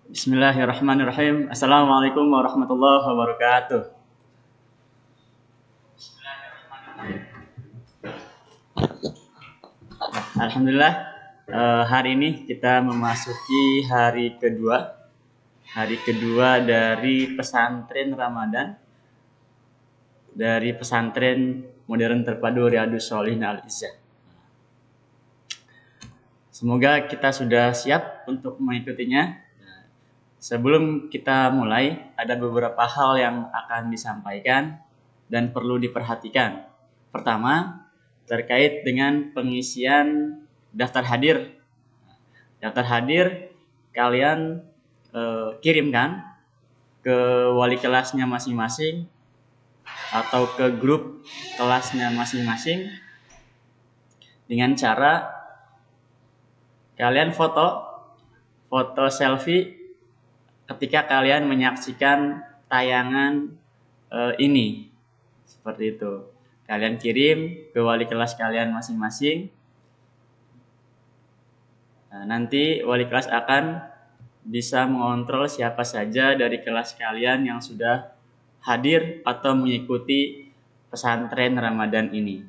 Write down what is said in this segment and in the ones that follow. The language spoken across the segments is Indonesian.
Bismillahirrahmanirrahim. Assalamualaikum warahmatullahi wabarakatuh. Alhamdulillah, hari ini kita memasuki hari kedua dari pesantren Ramadan, dari pesantren modern terpadu Riyadhus Shalihin Al-Izzah. Semoga kita sudah siap untuk mengikutinya. Sebelum kita mulai, ada beberapa hal yang akan disampaikan dan perlu diperhatikan. Pertama, terkait dengan pengisian daftar hadir. Daftar hadir kalian kirimkan ke wali kelasnya masing-masing atau ke grup kelasnya masing-masing dengan cara kalian foto selfie ketika kalian menyaksikan tayangan ini. Seperti itu. Kalian kirim ke wali kelas kalian masing-masing. Nanti wali kelas akan bisa mengontrol siapa saja dari kelas kalian yang sudah hadir atau mengikuti pesantren Ramadan ini.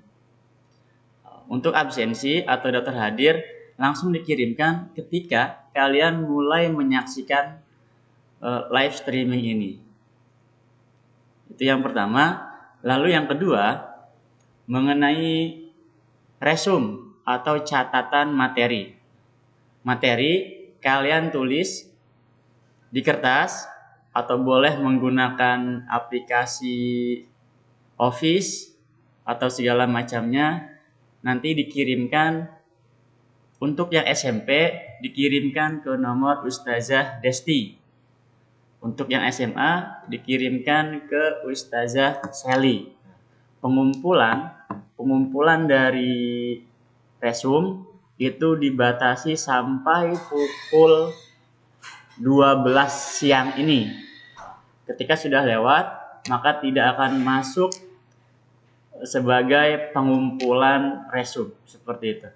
Untuk absensi atau daftar hadir langsung dikirimkan ketika kalian mulai menyaksikan live streaming ini. Itu yang pertama. Lalu yang kedua, mengenai resume atau catatan materi. Materi kalian tulis di kertas atau boleh menggunakan aplikasi Office atau segala macamnya. Nanti dikirimkan untuk yang SMP dikirimkan ke nomor Ustazah Desti. Untuk yang SMA dikirimkan ke Ustazah Sally. Pengumpulan dari resume itu dibatasi sampai pukul 12 siang ini. Ketika sudah lewat, maka tidak akan masuk sebagai pengumpulan resume. Seperti itu.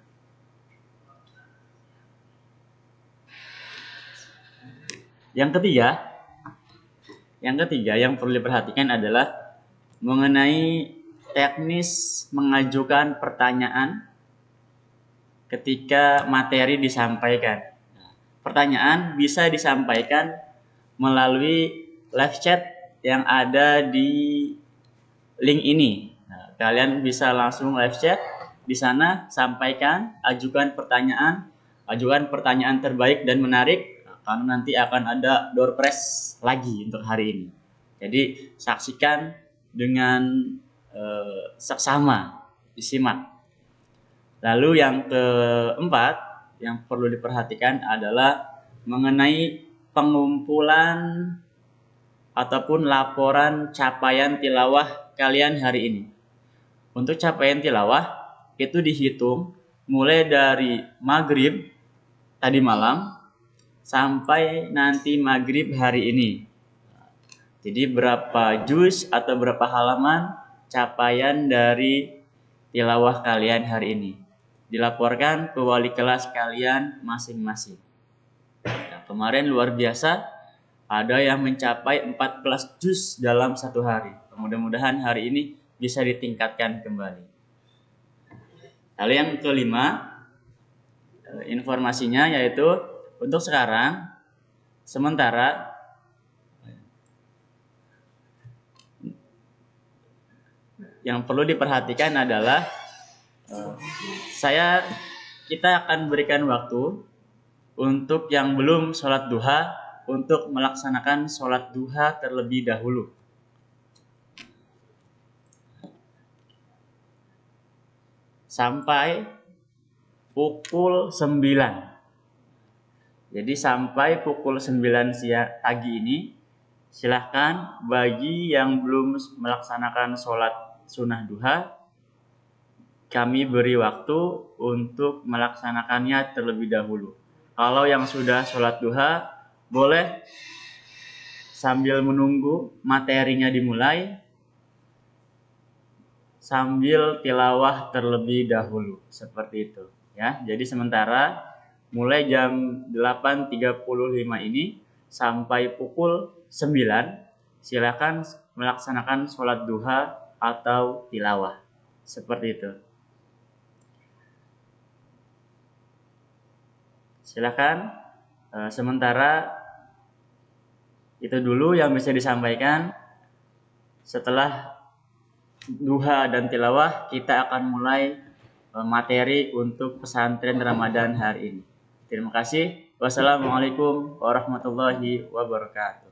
Yang ketiga yang perlu diperhatikan adalah mengenai teknis mengajukan pertanyaan ketika materi disampaikan. Pertanyaan bisa disampaikan melalui live chat yang ada di link ini. Kalian bisa langsung live chat di sana, sampaikan, ajukan pertanyaan terbaik dan menarik. Karena nanti akan ada door prize lagi untuk hari ini. Jadi saksikan dengan seksama, disimak. Lalu yang keempat yang perlu diperhatikan adalah mengenai pengumpulan ataupun laporan capaian tilawah kalian hari ini. Untuk capaian tilawah itu dihitung mulai dari maghrib tadi malam sampai nanti maghrib hari ini. Jadi berapa juz atau berapa halaman capaian dari tilawah kalian hari ini. Dilaporkan ke wali kelas kalian masing-masing. Nah, kemarin luar biasa, ada yang mencapai 14 juz dalam satu hari. Mudah-mudahan hari ini bisa ditingkatkan kembali. Lalu yang kelima, informasinya yaitu untuk sekarang, sementara yang perlu diperhatikan adalah kita akan berikan waktu untuk yang belum sholat duha untuk melaksanakan sholat duha terlebih dahulu. Sampai pukul 9. Jadi sampai pukul 9 siang pagi ini, silahkan bagi yang belum melaksanakan sholat sunnah duha, kami beri waktu untuk melaksanakannya terlebih dahulu. Kalau yang sudah sholat duha, boleh sambil menunggu materinya dimulai, sambil tilawah terlebih dahulu. Seperti itu. Ya, jadi sementara mulai jam 8.35 ini sampai pukul 9 silakan melaksanakan sholat duha atau tilawah. Seperti itu. Silakan. Sementara itu dulu yang bisa disampaikan. Setelah duha dan tilawah, kita akan mulai materi untuk pesantren Ramadan hari ini. Terima kasih. Wassalamualaikum warahmatullahi wabarakatuh.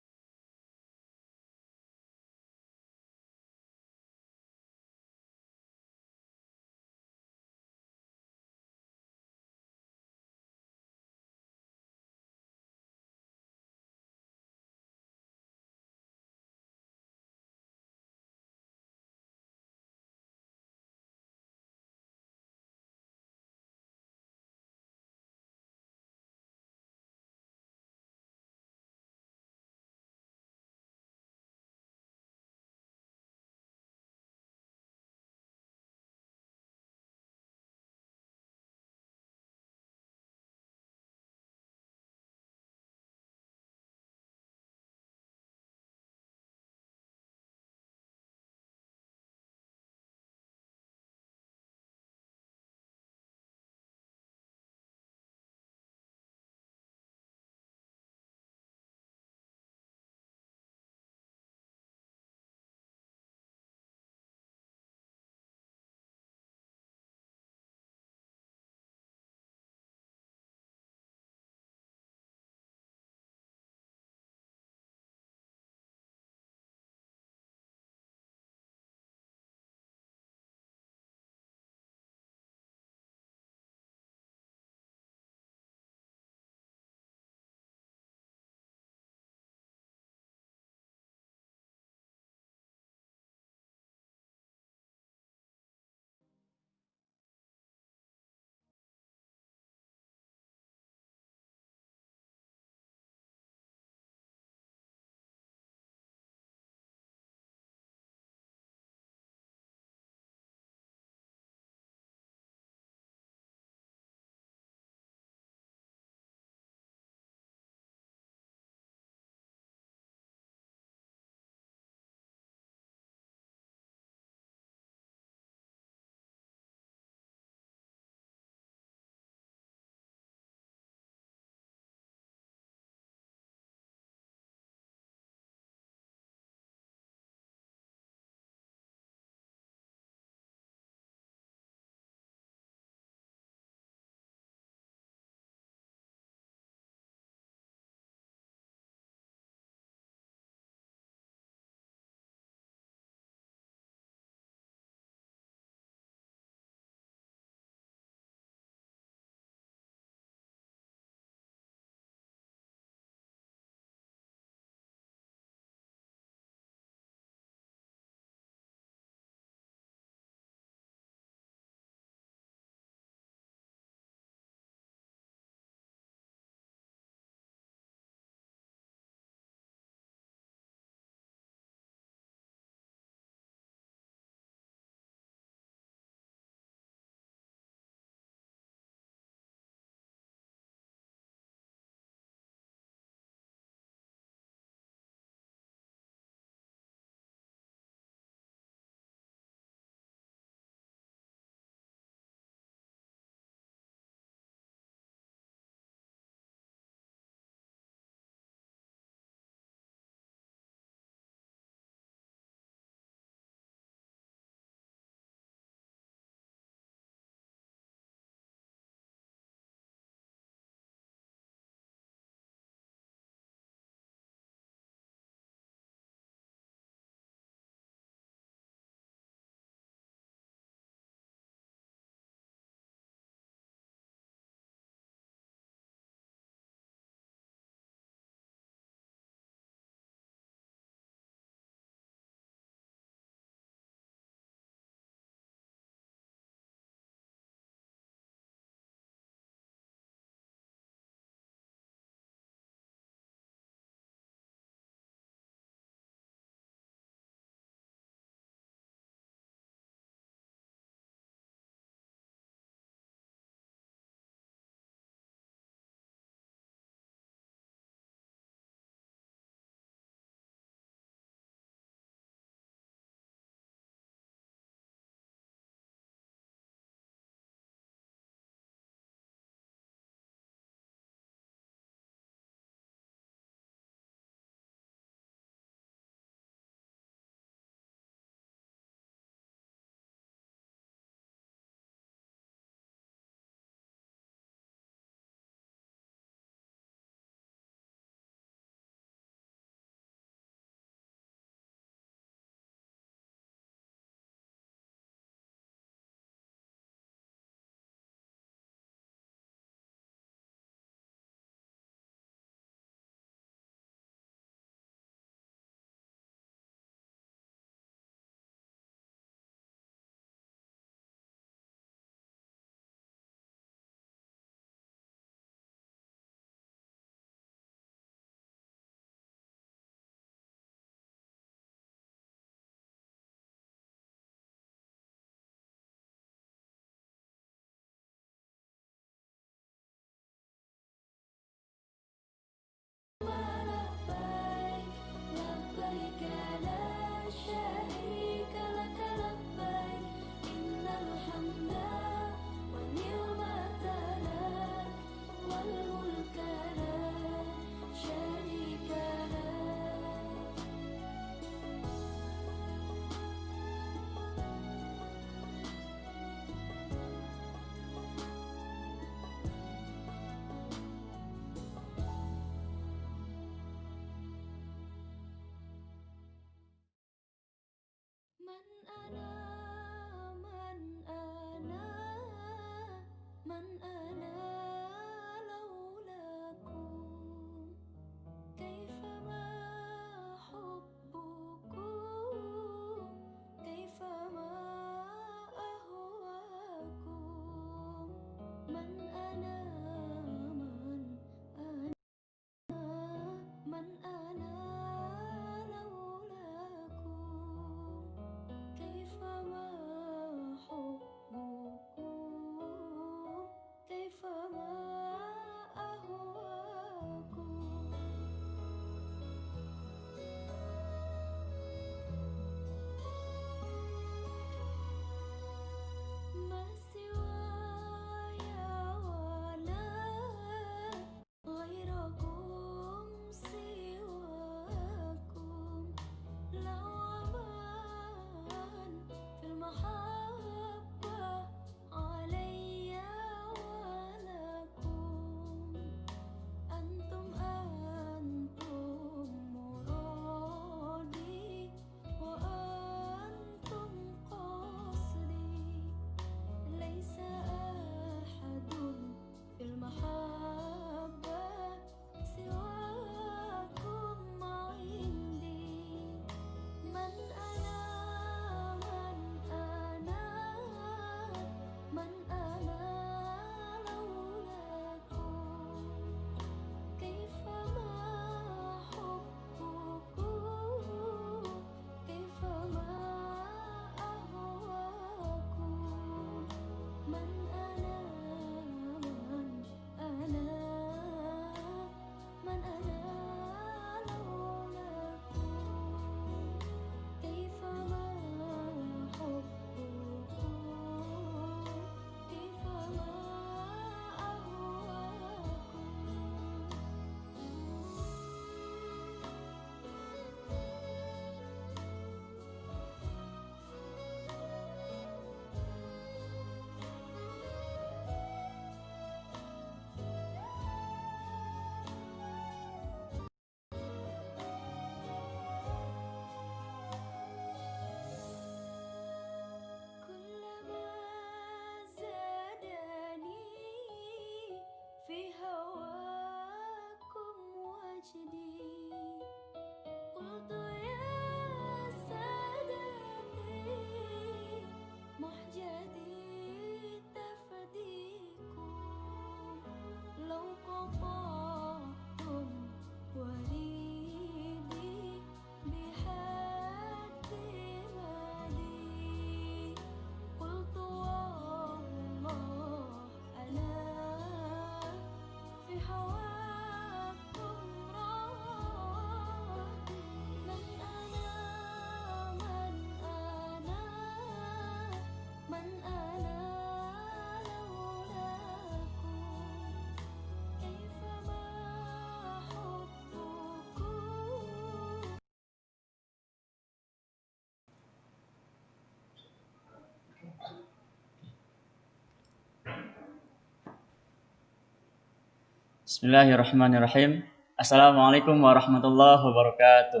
Bismillahirrahmanirrahim. Assalamualaikum warahmatullahi wabarakatuh.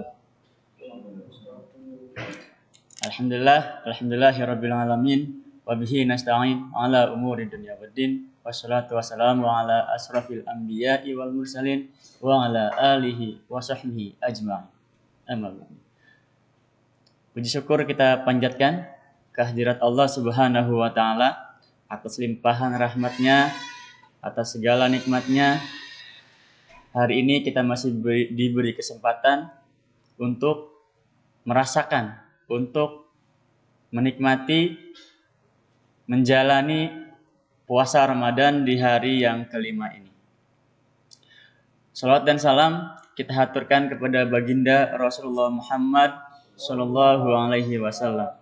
Alhamdulillahirabbil alamin wa bihi nasta'in ala umuri dunya waddin wassalatu wassalamu ala asrafil anbiya'i wal mursalin wa ala alihi wa sahbihi ajma'in. Amma ba'du. Puji syukur kita panjatkan kehadirat Allah Subhanahu wa taala atas limpahan rahmat-Nya, atas segala nikmat-Nya. Hari ini kita masih diberi kesempatan untuk merasakan, untuk menikmati, menjalani puasa Ramadan di hari yang kelima ini. Salawat dan salam kita haturkan kepada baginda Rasulullah Muhammad Sallallahu Alaihi Wasallam,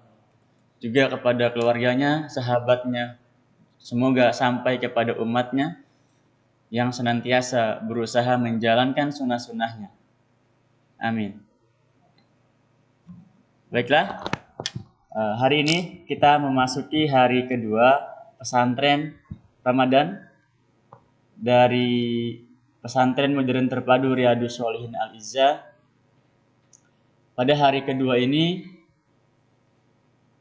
juga kepada keluarganya, sahabatnya, semoga sampai kepada umatnya yang senantiasa berusaha menjalankan sunnah-sunnahnya. Amin. Baiklah, hari ini kita memasuki hari kedua pesantren Ramadan dari Pesantren Modern Terpadu Riyadhus Shalihin Al-Izzah. Pada hari kedua ini,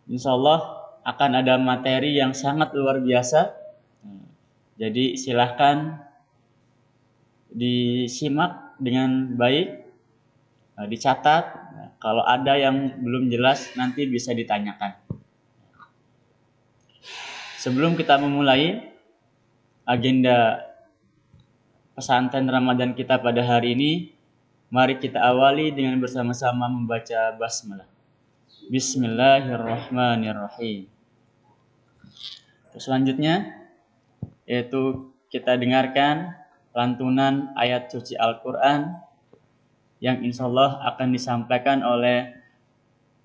insya Allah akan ada materi yang sangat luar biasa. Jadi silahkan disimak dengan baik, dicatat. Kalau ada yang belum jelas nanti bisa ditanyakan. Sebelum kita memulai agenda pesantren Ramadan kita pada hari ini, mari kita awali dengan bersama-sama membaca basmalah. Bismillahirrahmanirrahim. Selanjutnya yaitu kita dengarkan lantunan ayat suci Al-Quran yang insya Allah akan disampaikan oleh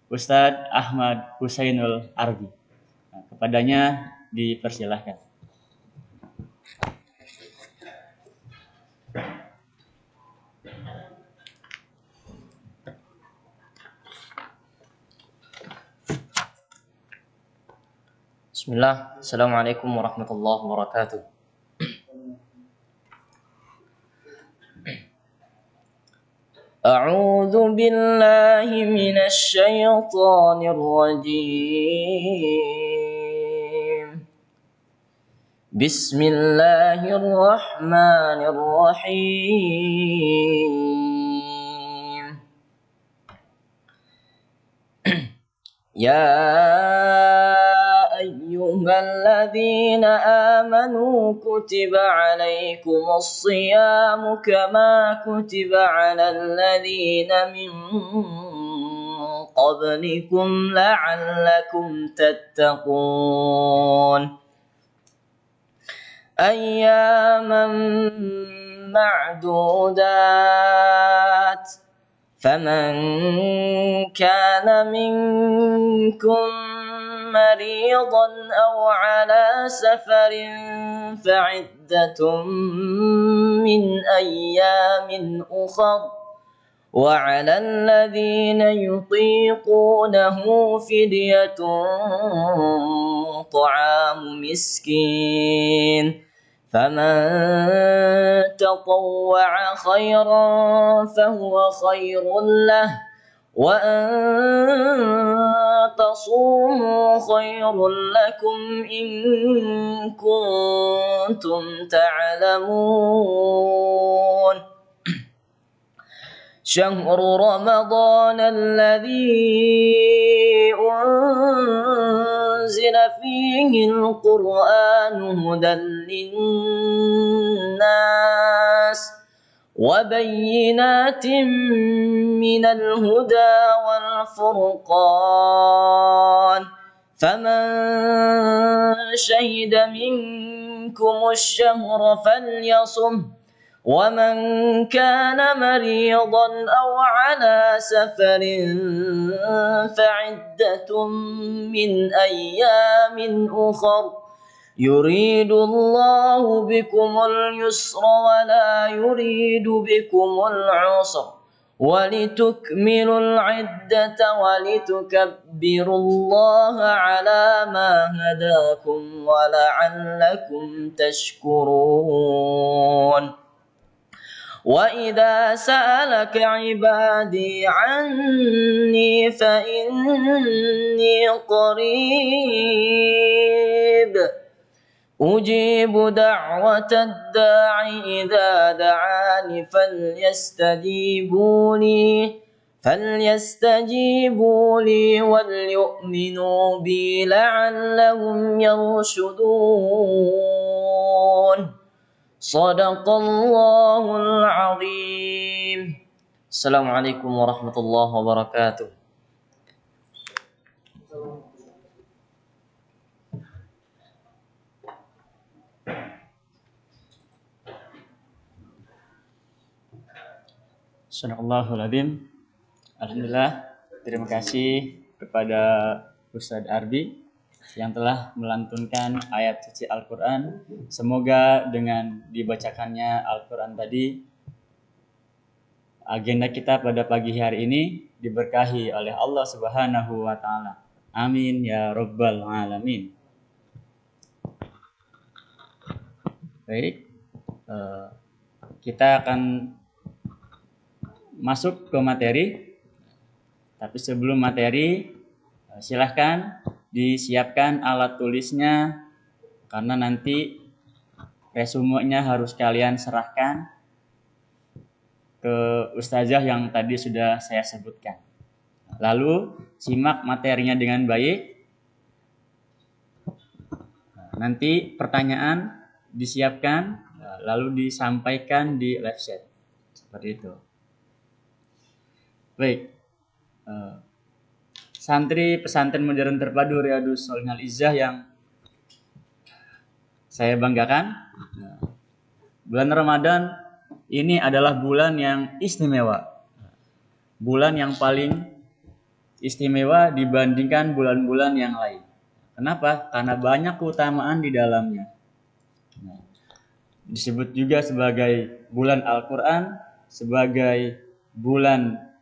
Ustadz Ahmad Husainul Arbi. Kepadanya dipersilahkan. Bismillah, Assalamualaikum warahmatullahi wabarakatuh. A'udzu billahi minasy syaithanir rajim. Bismillahirrahmanirrahim. Ya أيها الذين آمنوا كتب عليكم الصيام كما كتب على الذين من قبلكم لعلكم تتقون أياما معدودات فمن كان منكم مريضا أو على سفر فعدة من أيام أخر وعلى الذين يطيقونه فدية طعام مسكين فمن تطوع خيرا فهو خير له وأن تصوموا خير لكم إن كنتم تعلمون شهر رمضان الذي أنزل فيه القرآن هدى للناس وبينات من الهدى والفرقان فمن شهد منكم الشهر فليصم ومن كان مريضا أو على سفر فعدة من أيام أخر يريد الله بكم اليسر ولا يريد بكم العسر ولتكملوا العدة ولتكبروا الله على ما هداكم ولعلكم تشكرون وإذا سألك عبادي عني فإني قريب أجيب دعوة الداع إذا دعاني فليستجيبوا لي وليؤمنوا بي لعلهم يرشدون صدق الله العظيم. السلام عليكم ورحمة الله وبركاته. Sadaqallahul-Adzim. Alhamdulillah, terima kasih kepada Ustadz Arbi yang telah melantunkan ayat suci Al-Quran. Semoga dengan dibacakannya Al-Quran tadi, agenda kita pada pagi hari ini diberkahi oleh Allah Subhanahu wa Ta'ala. Amin ya Rabbal Alamin. Baik, kita akan masuk ke materi. Tapi sebelum materi, silahkan disiapkan alat tulisnya, karena nanti resumenya harus kalian serahkan ke ustazah yang tadi sudah saya sebutkan. Lalu simak materinya dengan baik. Nanti pertanyaan disiapkan, lalu disampaikan di live chat. Seperti itu. Baik. Santri pesantren modern terpadu Riyadhus Shalihin Al-Izzah yang saya banggakan, bulan Ramadan ini adalah bulan yang istimewa, bulan yang paling istimewa dibandingkan bulan-bulan yang lain. Kenapa? Karena banyak keutamaan di dalamnya. Disebut juga sebagai bulan Al-Quran, sebagai bulan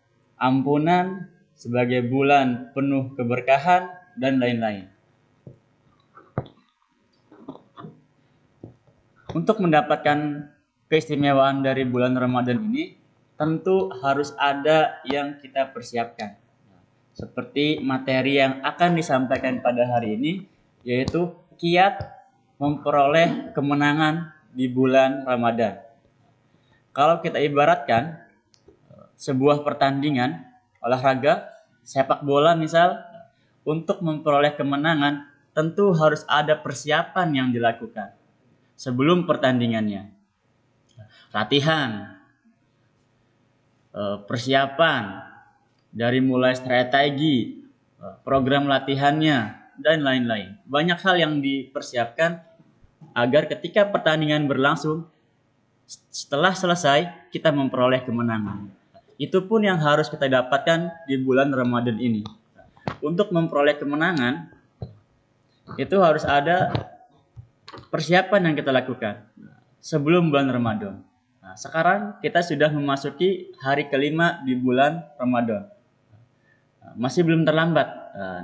ampunan, sebagai bulan penuh keberkahan, dan lain-lain. Untuk mendapatkan keistimewaan dari bulan Ramadan ini, tentu harus ada yang kita persiapkan. Seperti materi yang akan disampaikan pada hari ini, yaitu kiat memperoleh kemenangan di bulan Ramadan. Kalau kita ibaratkan sebuah pertandingan olahraga, sepak bola misal, untuk memperoleh kemenangan tentu harus ada persiapan yang dilakukan sebelum pertandingannya. Latihan, persiapan, dari mulai strategi, program latihannya, dan lain-lain. Banyak hal yang dipersiapkan agar ketika pertandingan berlangsung, setelah selesai kita memperoleh kemenangan. Itu pun yang harus kita dapatkan di bulan Ramadan ini. Untuk memperoleh kemenangan, itu harus ada persiapan yang kita lakukan sebelum bulan Ramadan. Nah, sekarang kita sudah memasuki hari kelima di bulan Ramadan. Masih belum terlambat.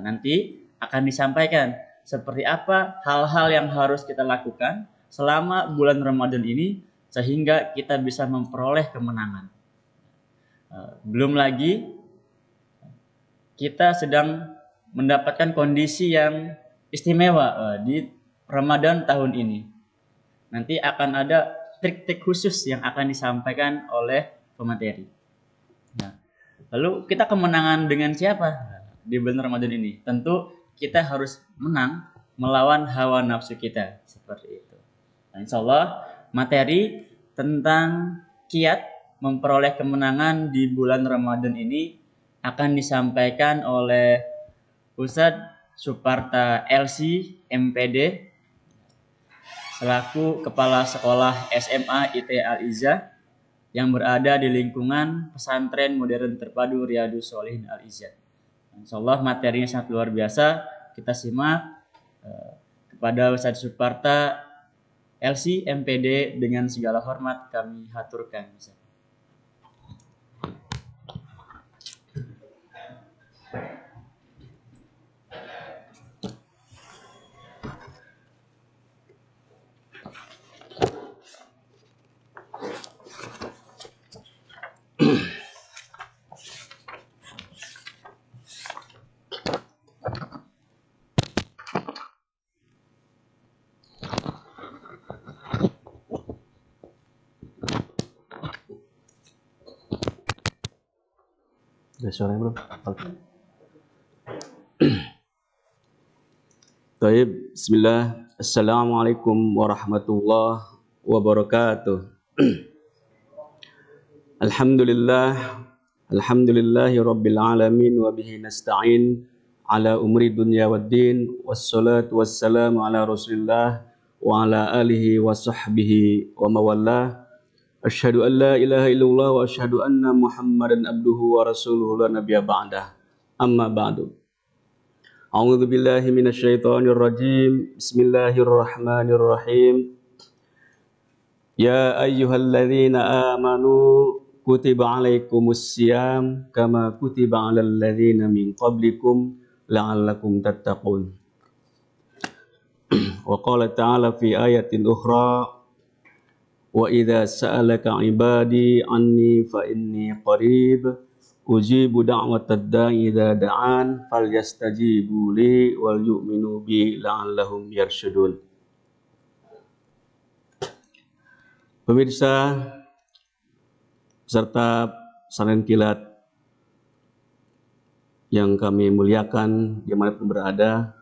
Nanti akan disampaikan seperti apa hal-hal yang harus kita lakukan selama bulan Ramadan ini sehingga kita bisa memperoleh kemenangan. Belum lagi kita sedang mendapatkan kondisi yang istimewa di Ramadan tahun ini. Nanti akan ada trik-trik khusus yang akan disampaikan oleh pemateri. Nah, lalu kita kemenangan dengan siapa di bulan Ramadan ini? Tentu kita harus menang melawan hawa nafsu kita, seperti itu. Nah, insya Allah materi tentang kiat memperoleh kemenangan di bulan Ramadan ini akan disampaikan oleh Ustadz Suparta LC MPD selaku Kepala Sekolah SMA IT Al-Izzah yang berada di lingkungan pesantren modern terpadu Riyadhus Shalihin Al-Izzah. Insyaallah materinya sangat luar biasa. Kita simak kepada Ustadz Suparta LC MPD dengan segala hormat kami haturkan. Ada suaranya belum? Baik, bismillah. Assalamualaikum warahmatullahi wabarakatuh. Alhamdulillah, alhamdulillahi rabbil alamin wa bihi nasta'in ala umri dunya waddin wassalatu wassalamu ala rasulillah wa ala alihi wa sahbihi wa mawallah. Asyhadu an la ilaha illallah wa asyhadu anna Muhammadan abduhu wa rasuluhu la nabiyya ba'dah. Amma ba'du. A'udzu billahi minasyaitonir rajim. Bismillahirrahmanirrahim. Ya ayyuhalladzina amanu kutiba alaikumus syiyam kama kutiba alal ladzina min qablikum la'allakum tattaqun. Wa qala ta'ala fi ayatin ukhra wa idza sa'alaka 'ibadi 'anni fa inni qarib ujibu da'watad da'i idza da'an falyastajibu li wal yu'minu bi la'allahum yarshudun. Pemirsa serta pesantren kilat yang kami muliakan dimanapun berada,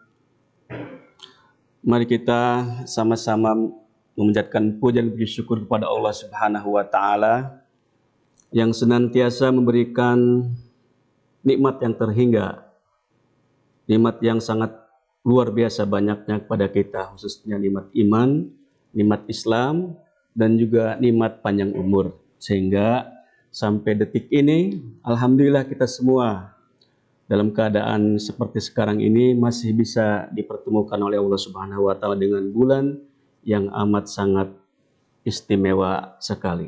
mari kita sama-sama memanjatkan puja dan puji syukur kepada Allah Subhanahu wa Ta'ala yang senantiasa memberikan nikmat yang terhingga, nikmat yang sangat luar biasa banyaknya kepada kita, khususnya nikmat iman, nikmat Islam, dan juga nikmat panjang umur. Sehingga sampai detik ini, alhamdulillah kita semua dalam keadaan seperti sekarang ini masih bisa dipertemukan oleh Allah Subhanahu wa Ta'ala dengan bulan yang amat sangat istimewa sekali.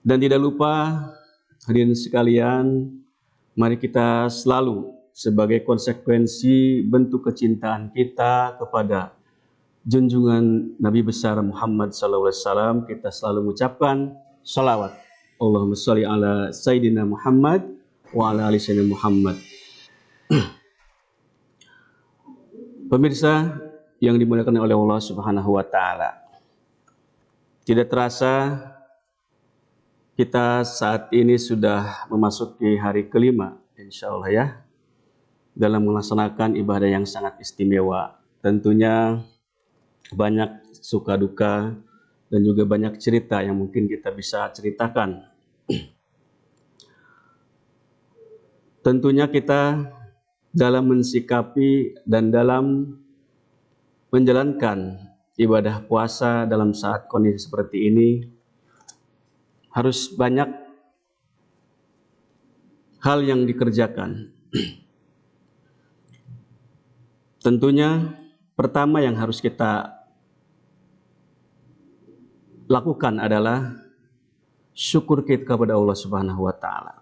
Dan tidak lupa hadirin sekalian, mari kita selalu sebagai konsekuensi bentuk kecintaan kita kepada junjungan Nabi besar Muhammad SAW, kita selalu mengucapkan salawat. Allahumma sholli ala Sayyidina Muhammad wa ala ali Sayyidina Muhammad. Pemirsa yang dimuliakan oleh Allah Subhanahu wa Ta'ala, tidak terasa kita saat ini sudah memasuki hari kelima, insya Allah ya, dalam melaksanakan ibadah yang sangat istimewa. Tentunya banyak suka duka dan juga banyak cerita yang mungkin kita bisa ceritakan. Tentunya kita dalam mensikapi dan dalam menjalankan ibadah puasa dalam saat kondisi seperti ini harus banyak hal yang dikerjakan. Tentunya pertama yang harus kita lakukan adalah syukur kita kepada Allah Subhanahu wa Ta'ala.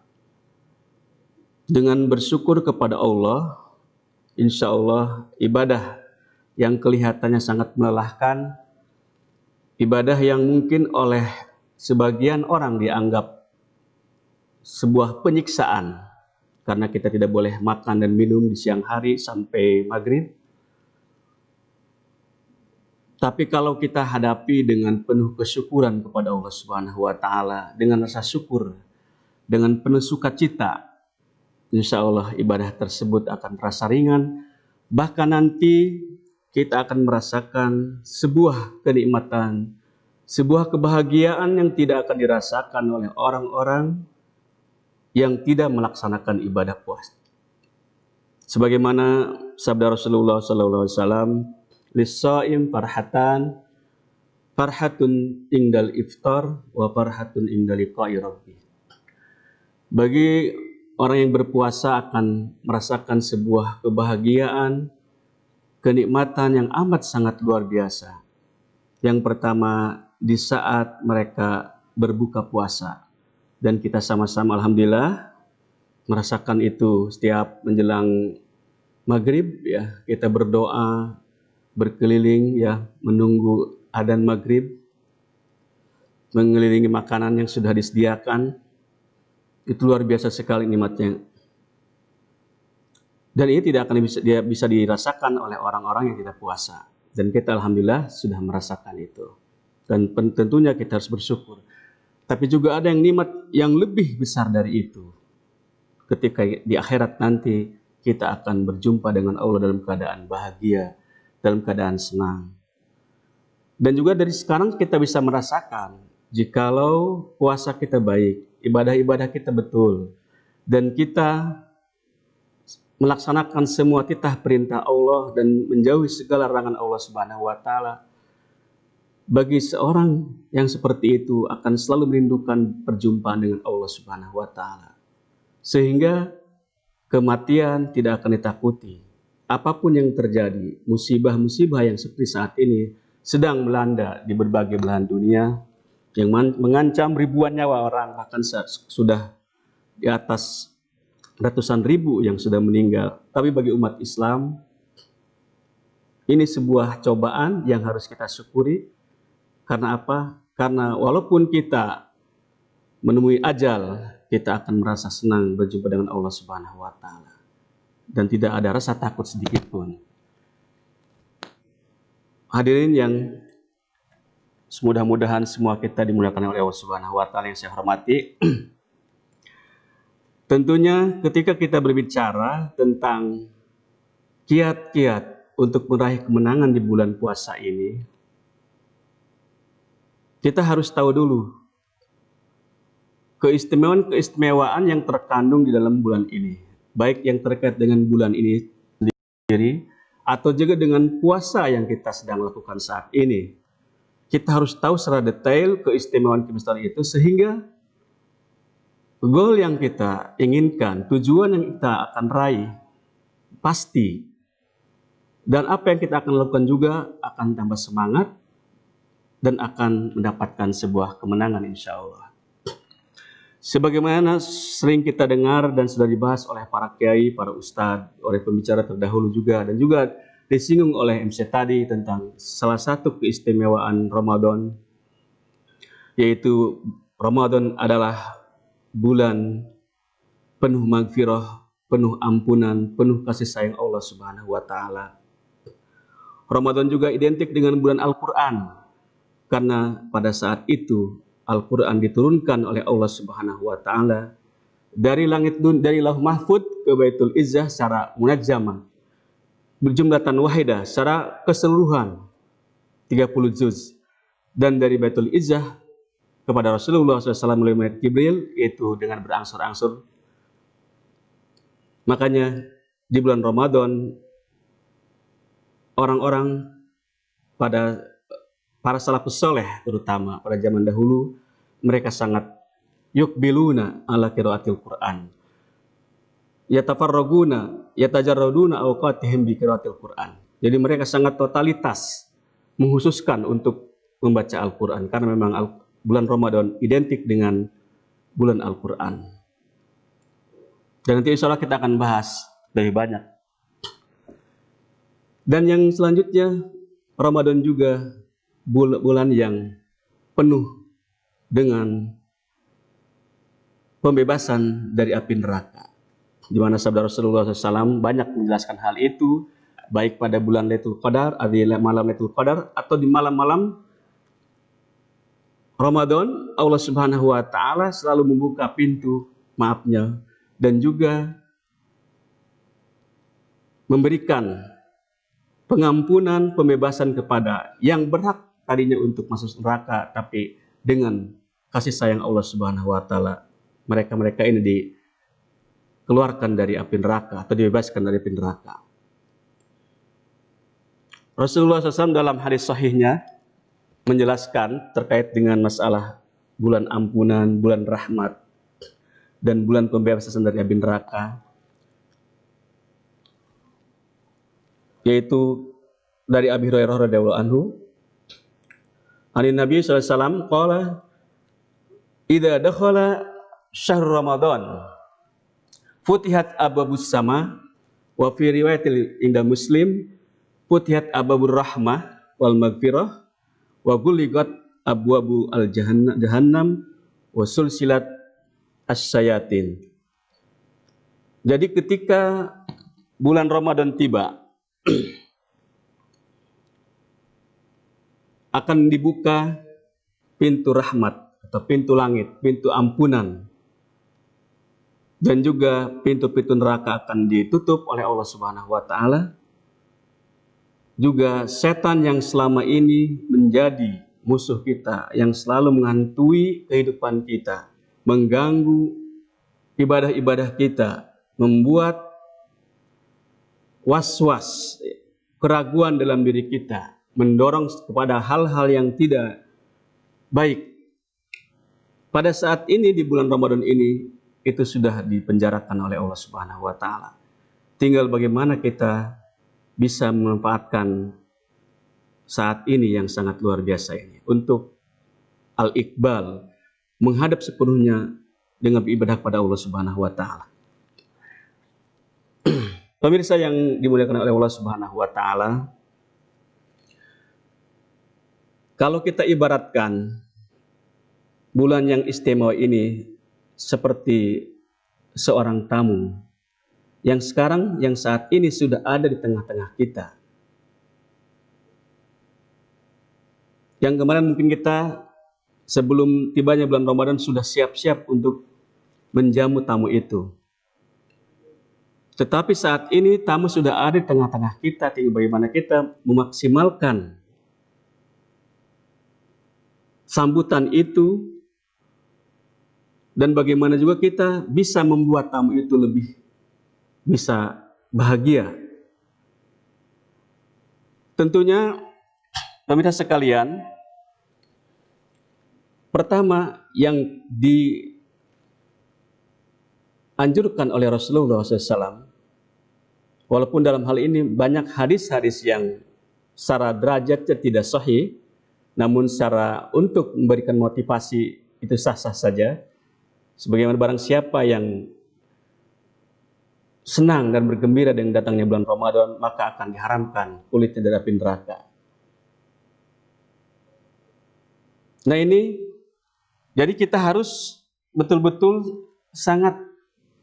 Dengan bersyukur kepada Allah, insya Allah ibadah yang kelihatannya sangat melelahkan, ibadah yang mungkin oleh sebagian orang dianggap sebuah penyiksaan karena kita tidak boleh makan dan minum di siang hari sampai maghrib. Tapi kalau kita hadapi dengan penuh kesyukuran kepada Allah Subhanahu wa Ta'ala, dengan rasa syukur, dengan penuh sukacita, insya Allah ibadah tersebut akan terasa ringan. Bahkan nanti kita akan merasakan sebuah kenikmatan, sebuah kebahagiaan yang tidak akan dirasakan oleh orang-orang yang tidak melaksanakan ibadah puasa. Sebagaimana sabda Rasulullah SAW, "Lis-shaim farhatun indal iftar wa farhatun indal liqa'i rabbih." Bagi orang yang berpuasa akan merasakan sebuah kebahagiaan, kenikmatan yang amat sangat luar biasa. Yang pertama, di saat mereka berbuka puasa, dan kita sama-sama alhamdulillah merasakan itu setiap menjelang maghrib ya, kita berdoa, berkeliling ya, menunggu adzan maghrib, mengelilingi makanan yang sudah disediakan. Itu luar biasa sekali nikmatnya. Dan ini tidak akan bisa dirasakan oleh orang-orang yang tidak puasa. Dan kita alhamdulillah sudah merasakan itu. Dan tentunya kita harus bersyukur. Tapi juga ada yang nikmat yang lebih besar dari itu. ketika di akhirat nanti kita akan berjumpa dengan Allah dalam keadaan bahagia, dalam keadaan senang. Dan juga dari sekarang kita bisa merasakan jikalau puasa kita baik, ibadah-ibadah kita betul, dan kita melaksanakan semua titah perintah Allah dan menjauhi segala larangan Allah Subhanahu wa taala. Bagi seorang yang seperti itu akan selalu merindukan perjumpaan dengan Allah Subhanahu wa taala. Sehingga kematian tidak akan ditakuti. Apapun yang terjadi, musibah-musibah yang seperti saat ini sedang melanda di berbagai belahan dunia yang mengancam ribuan nyawa orang, bahkan sudah di atas ratusan ribu yang sudah meninggal. Tapi bagi umat Islam, ini sebuah cobaan yang harus kita syukuri. Karena apa? Karena walaupun kita menemui ajal, kita akan merasa senang berjumpa dengan Allah Subhanahu wa taala. Dan tidak ada rasa takut sedikit pun. Hadirin yang mudah-mudahan semua kita dimuliakan oleh Allah Subhanahu wa taala yang saya hormati. Tentunya ketika kita berbicara tentang kiat-kiat untuk meraih kemenangan di bulan puasa ini, kita harus tahu dulu keistimewaan yang terkandung di dalam bulan ini, baik yang terkait dengan bulan ini sendiri atau juga dengan puasa yang kita sedang lakukan saat ini. Kita harus tahu secara detail keistimewaan itu sehingga goal yang kita inginkan, tujuan yang kita akan raih pasti, dan apa yang kita akan lakukan juga akan tambah semangat dan akan mendapatkan sebuah kemenangan insya Allah. Sebagaimana sering kita dengar dan sudah dibahas oleh para kiai, para ustadz, oleh pembicara terdahulu juga, dan juga disinggung oleh MC tadi tentang salah satu keistimewaan Ramadan, yaitu Ramadan adalah bulan penuh magfirah, penuh ampunan, penuh kasih sayang Allah Subhanahu wa taala. Ramadan juga identik dengan bulan Al-Qur'an. Karena pada saat itu Al-Quran diturunkan oleh Allah Subhanahu wa taala dari Lauh Mahfud ke Baitul Izzah secara munajjamah, berjumlatan wahidah secara keseluruhan 30 juz, dan dari Baitul Izzah kepada Rasulullah SAW melalui Jibril itu dengan berangsur-angsur. Makanya di bulan Ramadan orang-orang para salafus soleh terutama pada zaman dahulu, mereka sangat yukbiluna ala qiraatil Quran, yatafarraguna yatajarraduna awqatihim bi qiraatil Quran. Jadi mereka sangat totalitas menghususkan untuk membaca Al-Quran karena memang bulan Ramadan identik dengan bulan Al-Quran. Dan nanti insya Allah kita akan bahas lebih banyak. Dan yang selanjutnya, Ramadan juga bulan yang penuh dengan pembebasan dari api neraka, di mana sabda Rasulullah SAW banyak menjelaskan hal itu, baik pada bulan Lailatul Qadar, di malam Lailatul Qadar, atau di malam-malam Ramadan. Allah Subhanahu wa taala selalu membuka pintu maafnya dan juga memberikan pengampunan, pembebasan kepada yang berhak tadinya untuk masuk neraka, tapi dengan kasih sayang Allah Subhanahu wa taala mereka ini dikeluarkan dari api neraka atau dibebaskan dari api neraka. Rasulullah SAW dalam hadis sahihnya menjelaskan terkait dengan masalah bulan ampunan, bulan rahmat, dan bulan pembebasan dari api neraka, yaitu dari Abi Hurairah radhiyallahu anhu, Ani Nabi SAW qala idza dakhala syahr Ramadan futihat abwabus sama wa fi riwayatil inda Muslim futihat abwabur rahmah wal maghfirah wa ghuliqat abwabu al jahannam wa sulsilat asyayatin. Jadi ketika bulan Ramadan tiba akan dibuka pintu rahmat atau pintu langit, pintu ampunan. dan juga pintu-pintu neraka akan ditutup oleh Allah Subhanahu wa taala. Juga setan yang selama ini menjadi musuh kita, yang selalu menghantui kehidupan kita, mengganggu ibadah-ibadah kita, membuat was-was, keraguan dalam diri kita, mendorong kepada hal-hal yang tidak baik. Pada saat ini di bulan Ramadan ini itu sudah dipenjarakan oleh Allah Subhanahu wa taala. Tinggal bagaimana kita bisa memanfaatkan saat ini yang sangat luar biasa ini untuk al-iqbal, menghadap sepenuhnya dengan beribadah kepada Allah Subhanahu wa taala. Pemirsa yang dimuliakan oleh Allah Subhanahu wa taala, kalau kita ibaratkan bulan yang istimewa ini seperti seorang tamu yang sekarang, yang saat ini sudah ada di tengah-tengah kita. Yang kemarin mungkin kita sebelum tibanya bulan Ramadan sudah siap-siap untuk menjamu tamu itu. Tetapi saat ini tamu sudah ada di tengah-tengah kita, tinggal bagaimana kita memaksimalkan sambutan itu, dan bagaimana juga kita bisa membuat tamu itu lebih bisa bahagia. Tentunya pemirsa sekalian, pertama yang dianjurkan oleh Rasulullah SAW, walaupun dalam hal ini banyak hadis-hadis yang secara derajatnya tidak sahih, namun secara untuk memberikan motivasi itu sah-sah saja. Sebagaimana barang siapa yang senang dan bergembira dengan datangnya bulan Ramadan, maka akan diharamkan kulitnya dari api neraka. Nah ini, jadi kita harus betul-betul sangat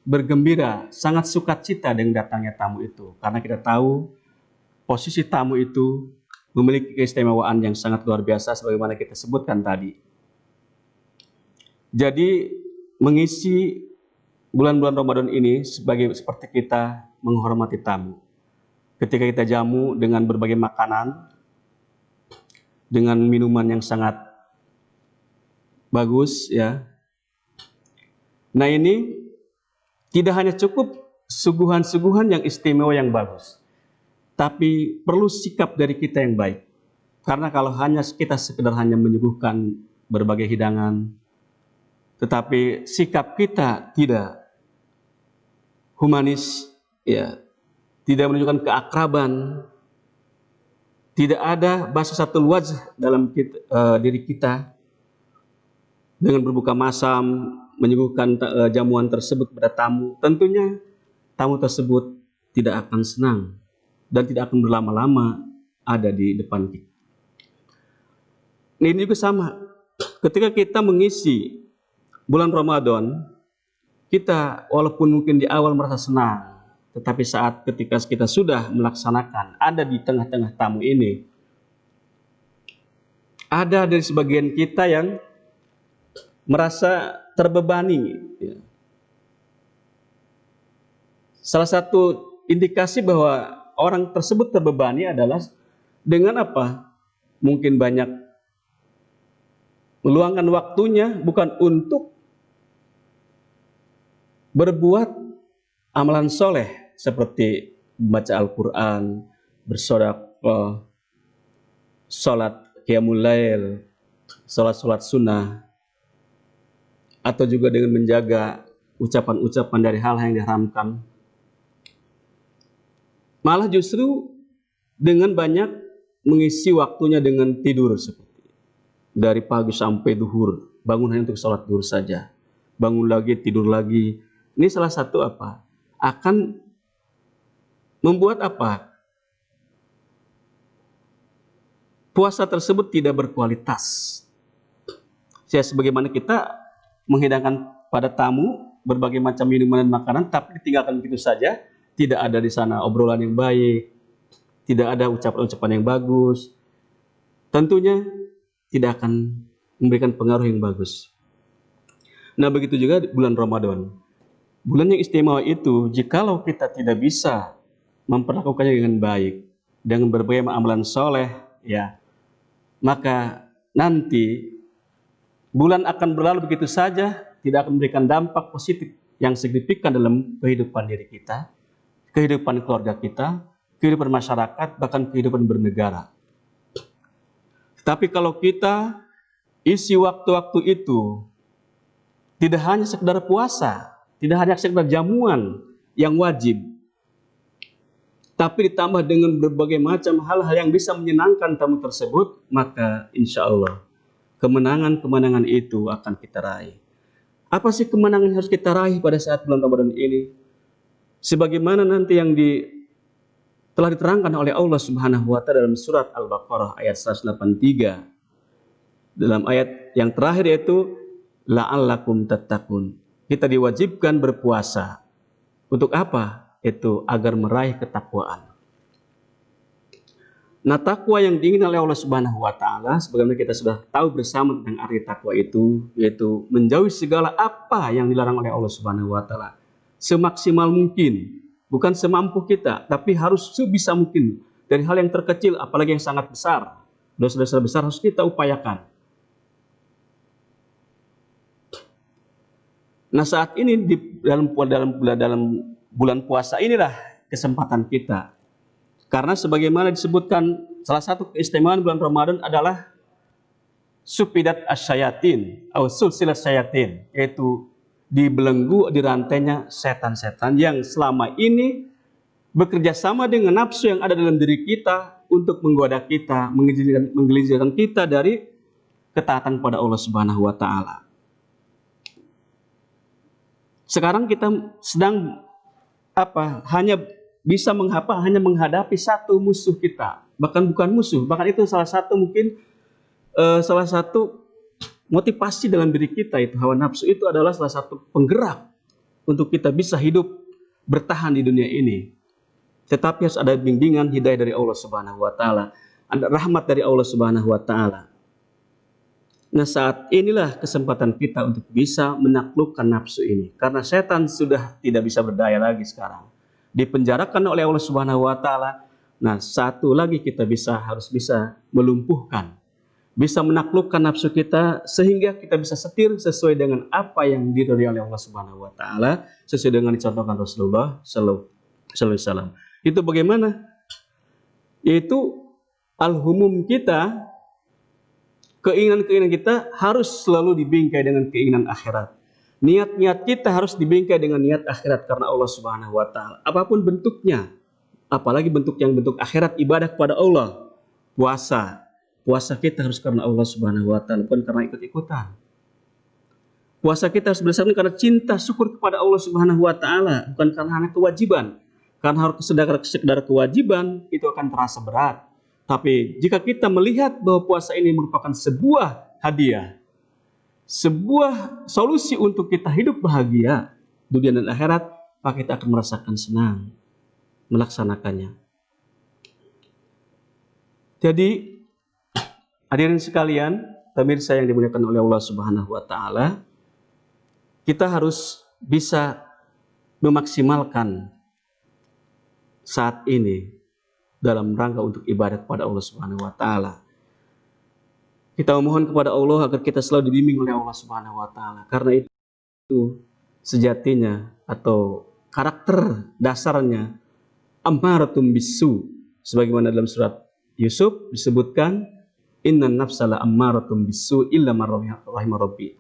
bergembira, sangat sukacita dengan datangnya tamu itu. Karena kita tahu posisi tamu itu memiliki keistimewaan yang sangat luar biasa sebagaimana kita sebutkan tadi. Jadi mengisi bulan-bulan Ramadan ini seperti kita menghormati tamu. Ketika kita jamu dengan berbagai makanan, dengan minuman yang sangat bagus, ya. Nah ini tidak hanya cukup suguhan-suguhan yang istimewa yang bagus, tapi perlu sikap dari kita yang baik. Karena kalau hanya kita sekedar hanya menyuguhkan berbagai hidangan, tetapi sikap kita tidak humanis, ya, tidak menunjukkan keakraban, tidak ada bahasa satu wajh dalam diri kita, dengan berbuka masam menyuguhkan jamuan tersebut pada tamu, tentunya tamu tersebut tidak akan senang dan tidak akan berlama-lama ada di depan kita. Ini juga sama, ketika kita mengisi bulan Ramadan, kita walaupun mungkin di awal merasa senang, tetapi saat ketika kita sudah melaksanakan, ada di tengah-tengah tamu ini, ada dari sebagian kita yang merasa terbebani. Salah satu indikasi bahwa orang tersebut terbebani adalah dengan apa? Mungkin banyak meluangkan waktunya bukan untuk berbuat amalan soleh seperti membaca Al-Quran, bersedekah, sholat qiyamul lail, sholat sunnah, atau juga dengan menjaga ucapan-ucapan dari hal yang diharamkan. Malah justru dengan banyak mengisi waktunya dengan tidur, seperti dari pagi sampai duhur, bangun hanya untuk sholat duhur saja, bangun lagi, tidur lagi. Ini salah satu apa? Akan membuat apa? Puasa tersebut tidak berkualitas. Sebagaimana kita menghidangkan pada tamu berbagai macam minuman dan makanan, tapi ditinggalkan begitu saja, tidak ada di sana obrolan yang baik, tidak ada ucapan-ucapan yang bagus, tentunya tidak akan memberikan pengaruh yang bagus. Nah begitu juga di bulan Ramadan. bulan yang istimewa itu, jikalau kita tidak bisa memperlakukannya dengan baik, dengan berbagai amalan soleh, ya, maka nanti bulan akan berlalu begitu saja, tidak akan memberikan dampak positif yang signifikan dalam kehidupan diri kita, kehidupan keluarga kita, kehidupan masyarakat, bahkan kehidupan bernegara. Tapi kalau kita isi waktu-waktu itu tidak hanya sekedar puasa, tidak hanya sekedar jamuan yang wajib, tapi ditambah dengan berbagai macam hal-hal yang bisa menyenangkan tamu tersebut, maka insya Allah kemenangan-kemenangan itu akan kita raih. Apa sih kemenangan yang harus kita raih pada saat bulan Ramadan ini? Sebagaimana nanti yang telah diterangkan oleh Allah Subhanahu wa taala dalam surat Al-Baqarah ayat 183. Dalam ayat yang terakhir yaitu la'allakum tattaqun. Kita diwajibkan berpuasa. Untuk apa? Itu agar meraih ketakwaan. Nah, takwa yang diinginkan oleh Allah Subhanahu wa taala, sebagaimana kita sudah tahu bersama tentang arti takwa itu, yaitu menjauhi segala apa yang dilarang oleh Allah Subhanahu wa taala semaksimal mungkin, bukan semampu kita, tapi harus sebisa mungkin dari hal yang terkecil apalagi yang sangat besar. Dosa-dosa besar harus kita upayakan. Nah, saat ini dalam bulan puasa inilah kesempatan kita. Karena sebagaimana disebutkan, salah satu keistimewaan bulan Ramadan adalah sufidat asyayatin atau sulsilat syayatin, yaitu dibelenggu di rantainya setan-setan yang selama ini bekerja sama dengan nafsu yang ada dalam diri kita untuk menggoda kita, menggelincirkan kita dari ketaatan pada Allah Subhanahu wa taala. Sekarang kita sedang hanya bisa hanya menghadapi satu musuh kita, bahkan bukan musuh, bahkan itu salah satu motivasi dalam diri kita, itu hawa nafsu itu adalah salah satu penggerak untuk kita bisa hidup bertahan di dunia ini. Tetapi harus ada bimbingan hidayah dari Allah Subhanahu wa taala, ada rahmat dari Allah Subhanahu wa taala. Nah, saat inilah kesempatan kita untuk bisa menaklukkan nafsu ini, karena setan sudah tidak bisa berdaya lagi sekarang. Dipenjarakan oleh Allah Subhanahu wa taala. Nah, satu lagi kita harus bisa melumpuhkan, bisa menaklukkan nafsu kita sehingga kita bisa setir sesuai dengan apa yang diridhoi oleh Allah Subhanahu wa taala, sesuai dengan dicontohkan Rasulullah sallallahu alaihi wasallam. Itu bagaimana? Yaitu al-humum kita, keinginan-keinginan kita harus selalu dibingkai dengan keinginan akhirat. Niat-niat kita harus dibingkai dengan niat akhirat karena Allah Subhanahu wa taala. Apapun bentuknya, apalagi bentuk akhirat, ibadah kepada Allah. Puasa kita harus karena Allah Subhanahu wa taala, bukan karena ikut-ikutan. Puasa kita harus berdasarkan karena cinta syukur kepada Allah Subhanahu wa taala, bukan karena hanya kewajiban. Karena harus sekedar kewajiban itu akan terasa berat. Tapi jika kita melihat bahwa puasa ini merupakan sebuah hadiah, sebuah solusi untuk kita hidup bahagia dunia dan akhirat, maka kita akan merasakan senang melaksanakannya. Jadi, hadirin sekalian, pemirsa yang dimuliakan oleh Allah Subhanahu wa taala, kita harus bisa memaksimalkan saat ini dalam rangka untuk ibadah kepada Allah Subhanahu wa taala. Kita memohon kepada Allah agar kita selalu dibimbing oleh Allah Subhanahu wa taala. Karena itu sejatinya atau karakter dasarnya ammaratum bisu. Sebagaimana dalam surat Yusuf disebutkan, innan nafsala ammaratum bisu illa man rahima rabbi.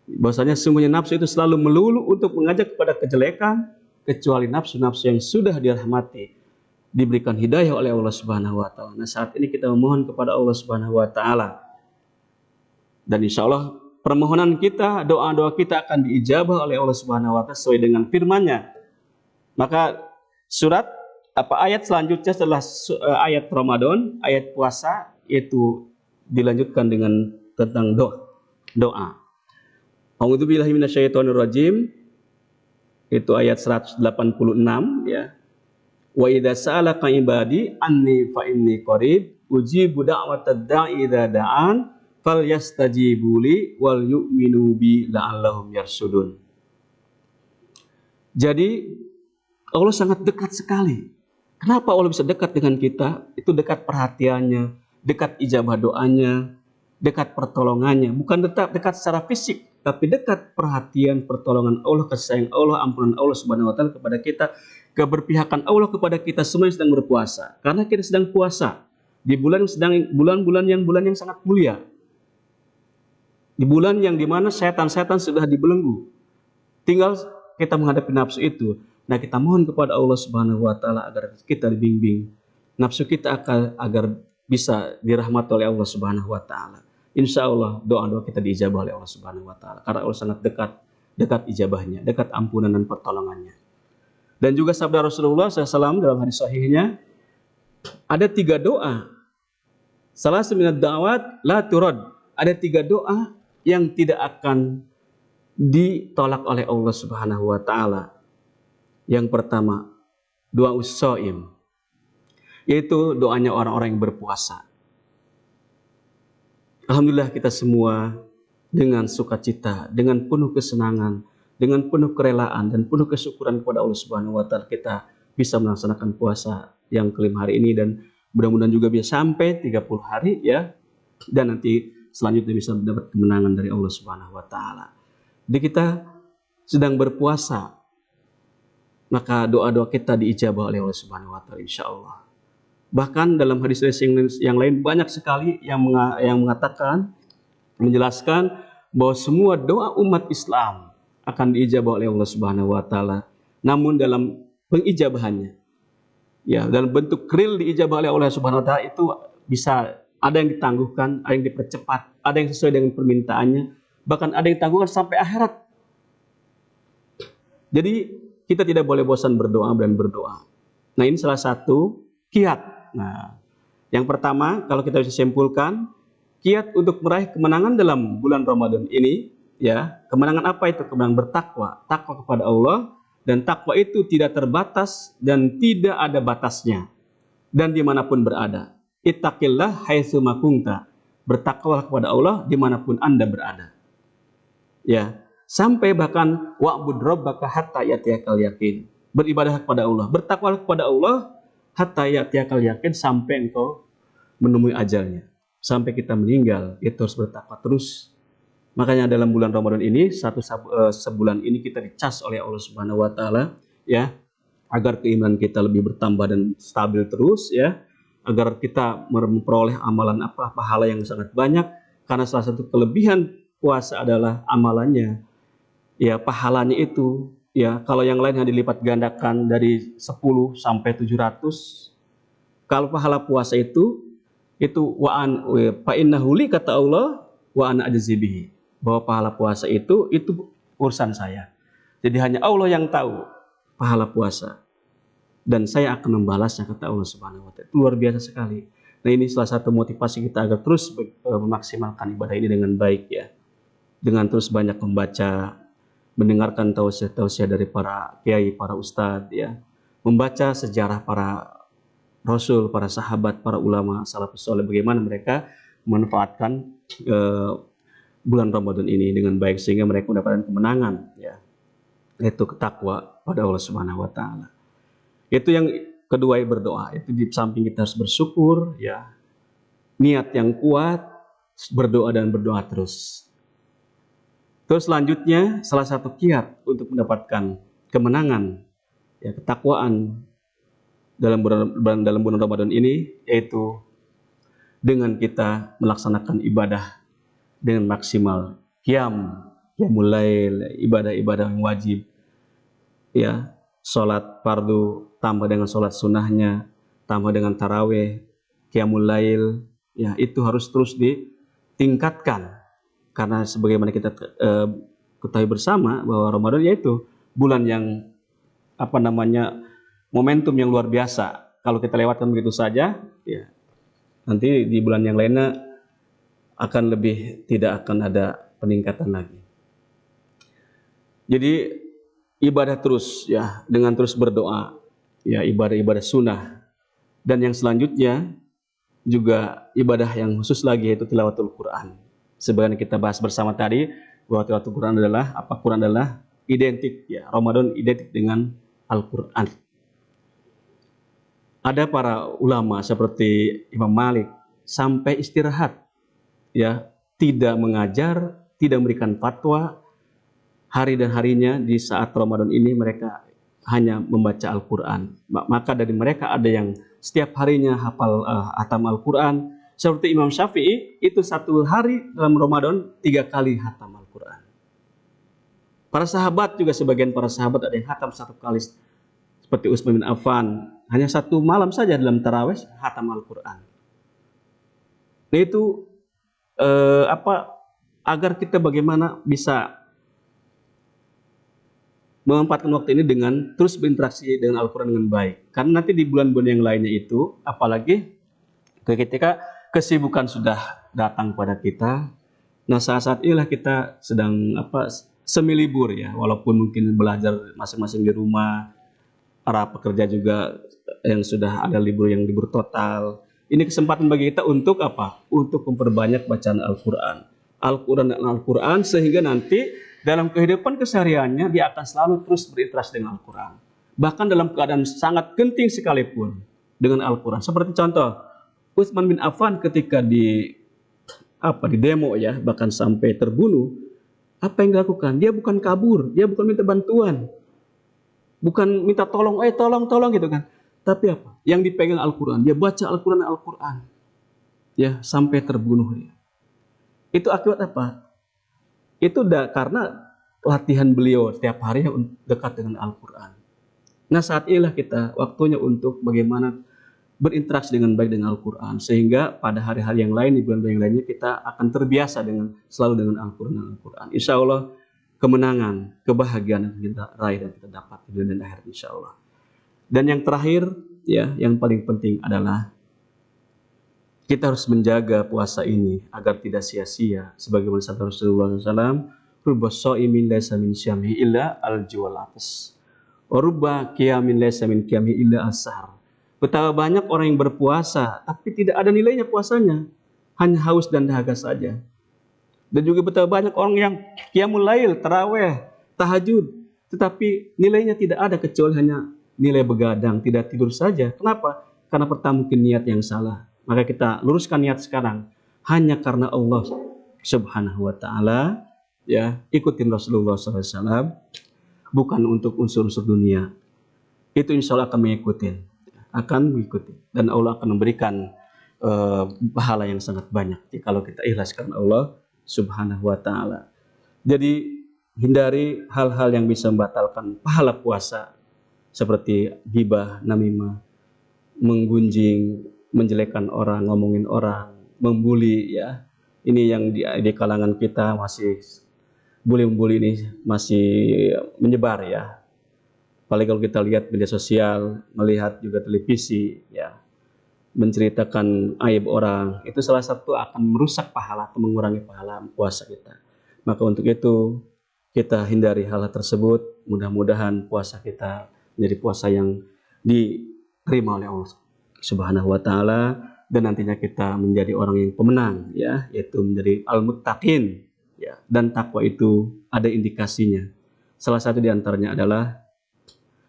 Bahwasanya sungguhnya nafsu itu selalu melulu untuk mengajak kepada kejelekan kecuali nafsu-nafsu yang sudah dirahmati, diberikan hidayah oleh Allah Subhanahu wa taala. Nah, saat ini kita memohon kepada Allah Subhanahu wa taala. Dan insya Allah permohonan kita, doa-doa kita akan diijabah oleh Allah Subhanahu wa taala sesuai dengan firman-Nya. Maka ayat selanjutnya setelah ayat Ramadan, ayat puasa, itu dilanjutkan dengan tentang doa. A'udzubillahi minasyaitonirrajim. Itu ayat 186 ya. Wa idza sa'alaka ibadi anni fa inni qarib ujibu da'watad da'i idza da'an falyastajibu li wal yu'minu bi la'allahum yarshudun. Jadi Allah sangat dekat sekali. Kenapa Allah bisa dekat dengan kita? Itu dekat perhatiannya, dekat ijabah doanya, dekat pertolongannya. Bukan dekat secara fisik, tapi dekat perhatian, pertolongan Allah, kasih sayang Allah, ampunan Allah Subhanahu wa taala kepada kita, keberpihakan Allah kepada kita semua yang sedang berpuasa. Karena kita sedang puasa di bulan-bulan yang sangat mulia. Di bulan yang dimana setan-setan sudah dibelenggu. Tinggal kita menghadapi nafsu itu. Nah, kita mohon kepada Allah Subhanahu wa taala agar kita dibimbing nafsu kita agar bisa dirahmati oleh Allah Subhanahu wa taala. Insya Allah doa-doa kita diijabah oleh Allah Subhanahu wa taala karena Allah sangat dekat ijabahnya, dekat ampunan dan pertolongannya. Dan juga sabda Rasulullah SAW dalam hadis sahihnya, ada 3 doa. Salah seminat da'wat la turad. Ada 3 doa yang tidak akan ditolak oleh Allah Subhanahu wa taala. Yang pertama, doa us-shaim, yaitu doanya orang-orang yang berpuasa. Alhamdulillah kita semua dengan sukacita, dengan penuh kesenangan, dengan penuh kerelaan dan penuh kesyukuran kepada Allah Subhanahu wa taala kita bisa melaksanakan puasa yang kelima hari ini, dan mudah-mudahan juga bisa sampai 30 hari ya. Dan nanti selanjutnya bisa mendapat kemenangan dari Allah Subhanahu wa taala. Jadi kita sedang berpuasa, maka doa-doa kita diijabah oleh Allah Subhanahu wa taala insyaallah. Bahkan dalam hadis yang lain banyak sekali yang mengatakan, menjelaskan bahwa semua doa umat Islam akan diijabah oleh Allah Subhanahu wa taala. Namun dalam pengijabahannya, ya, dalam bentuk real diijabah oleh Allah Subhanahu wa taala itu bisa ada yang ditangguhkan, ada yang dipercepat, ada yang sesuai dengan permintaannya, bahkan ada yang ditangguhkan sampai akhirat. Jadi kita tidak boleh bosan berdoa dan berdoa. Nah, ini salah satu kiat. Nah, yang pertama kalau kita bisa simpulkan, kiat untuk meraih kemenangan dalam bulan Ramadan ini, ya, kemenangan apa itu? Kemenangan bertakwa, takwa kepada Allah, dan takwa itu tidak terbatas dan tidak ada batasnya, dan dimanapun berada. Ittaqillah haitsu ma kunta, bertakwalah kepada Allah dimanapun Anda berada. Ya, sampai bahkan wa'bud rabbaka hatta ya'tiyakal yakin, beribadah kepada Allah, bertakwalah kepada Allah hatta ya'tiyakal yakin, sampai engkau menemui ajalnya, sampai kita meninggal itu harus bertakwa terus. Makanya dalam bulan Ramadan ini sebulan ini kita dicas oleh Allah Subhanahu wa taala, ya, agar keimanan kita lebih bertambah dan stabil terus, ya, agar kita memperoleh amalan pahala yang sangat banyak, karena salah satu kelebihan puasa adalah amalannya, ya, pahalanya itu, ya, kalau yang lain hanya dilipat gandakan dari 10 sampai 700. Kalau pahala puasa itu fa innahu li, kata Allah, wa ana ajzi bihi, bahwa pahala puasa itu urusan saya. Jadi hanya Allah yang tahu pahala puasa, dan saya akan membalasnya, kata Allah Subhanahu wa taala. Itu luar biasa sekali. Nah, ini salah satu motivasi kita agar terus memaksimalkan ibadah ini dengan baik, ya. Dengan terus banyak membaca, mendengarkan tausiah-tausiah dari para kiai, para ustadz, ya. Membaca sejarah para rasul, para sahabat, para ulama salafus saleh, bagaimana mereka memanfaatkan bulan Ramadan ini dengan baik sehingga mereka mendapatkan kemenangan, ya. Yaitu takwa pada Allah Subhanahu wa taala. Itu yang kedua, berdoa. Itu di samping kita harus bersyukur, ya, niat yang kuat, berdoa dan berdoa terus. Terus selanjutnya salah satu kiat untuk mendapatkan kemenangan, ya, ketakwaan dalam bulan Ramadan ini, yaitu dengan kita melaksanakan ibadah dengan maksimal, qiyamul lail, ibadah-ibadah yang wajib, ya, sholat fardu tambah dengan sholat sunnahnya, tambah dengan taraweh, qiyamul lail, ya, itu harus terus ditingkatkan. Karena sebagaimana kita ketahui bersama bahwa Ramadan yaitu bulan yang momentum yang luar biasa. Kalau kita lewatkan begitu saja, ya, nanti di bulan yang lainnya tidak akan ada peningkatan lagi. Jadi ibadah terus, ya, dengan terus berdoa, ya, ibadah-ibadah sunnah. Dan yang selanjutnya juga ibadah yang khusus lagi, yaitu tilawatul Quran. Sebagaimana kita bahas bersama tadi, bahwa tilawatul Quran adalah identik ya, Ramadan identik dengan Al-Qur'an. Ada para ulama seperti Imam Malik sampai istirahat ya, tidak mengajar, tidak memberikan fatwa, hari dan harinya di saat Ramadan ini mereka hanya membaca Al-Quran. Maka dari mereka ada yang setiap harinya hafal hatam Al-Quran. Seperti Imam Syafi'i, itu satu hari dalam Ramadan 3 kali hatam Al-Quran. Para sahabat juga, sebagian para sahabat ada yang hatam 1 kali. Seperti Utsman bin Affan, hanya 1 malam saja dalam tarawih hatam Al-Quran. Nah itu agar kita bagaimana bisa memanfaatkan waktu ini dengan terus berinteraksi dengan Al-Quran dengan baik. Karena nanti di bulan-bulan yang lainnya itu, apalagi ketika kesibukan sudah datang pada kita, nah saat-saat inilah kita sedang semi libur ya, walaupun mungkin belajar masing-masing di rumah, para pekerja juga yang sudah ada libur total. Ini kesempatan bagi kita untuk apa? Untuk memperbanyak bacaan Al-Quran. Al-Quran dan Al-Quran, sehingga nanti dalam kehidupan kesehariannya dia akan selalu terus berinteraksi dengan Al-Quran. Bahkan dalam keadaan sangat genting sekalipun dengan Al-Quran. Seperti contoh, Utsman bin Affan ketika di demo ya, bahkan sampai terbunuh, apa yang dilakukan? Dia bukan kabur, dia bukan minta bantuan, bukan minta tolong gitu kan. Tapi apa? Yang dipegang Al-Quran, dia baca Al-Quran ya, sampai terbunuh dia. Itu akibat apa? Itu karena latihan beliau setiap hari dekat dengan Al-Quran. Nah saat inilah kita waktunya untuk bagaimana berinteraksi dengan baik dengan Al-Quran, sehingga pada hari-hari yang lain, di bulan-bulan yang lainnya, kita akan terbiasa selalu dengan Al-Quran. Insya Allah kemenangan, kebahagiaan yang kita raih dan kita dapat di dunia dan akhirat insya Allah. Dan yang terakhir ya, yang paling penting adalah kita harus menjaga puasa ini agar tidak sia-sia. Sebagaimana sabda Rasulullah SAW, "Rubba sha'imin laysa min syamihi illa al-juwal atas. Wa rubba qiyamin laysa min qiyamihi illa as-sahar." Betapa banyak orang yang berpuasa, tapi tidak ada nilainya puasanya. Hanya haus dan dahaga saja. Dan juga betapa banyak orang yang qiyamul lail, tarawih, tahajud, tetapi nilainya tidak ada kecuali hanya nilai begadang, tidak tidur saja. Kenapa? Karena pertama mungkin niat yang salah. Maka kita luruskan niat sekarang hanya karena Allah Subhanahu wa taala ya, ikutin Rasulullah SAW, bukan untuk unsur-unsur dunia. Itu insya Allah akan mengikuti dan Allah akan memberikan pahala yang sangat banyak kalau kita ikhlas karena Allah Subhanahu wa taala. Jadi hindari hal-hal yang bisa membatalkan pahala puasa seperti ghibah, namimah, menggunjing, menjelekkan orang, ngomongin orang, membuli ya. Ini yang di kalangan kita masih bully ini masih menyebar ya. Apalagi kalau kita lihat media sosial, melihat juga televisi ya, menceritakan aib orang, itu salah satu akan merusak pahala atau mengurangi pahala puasa kita. Maka untuk itu kita hindari hal tersebut. Mudah-mudahan puasa kita menjadi puasa yang diterima oleh Allah Subhanahu wa taala, dan nantinya kita menjadi orang yang pemenang ya, yaitu menjadi al-muttaqin ya. Dan takwa itu ada indikasinya. Salah satu di antaranya adalah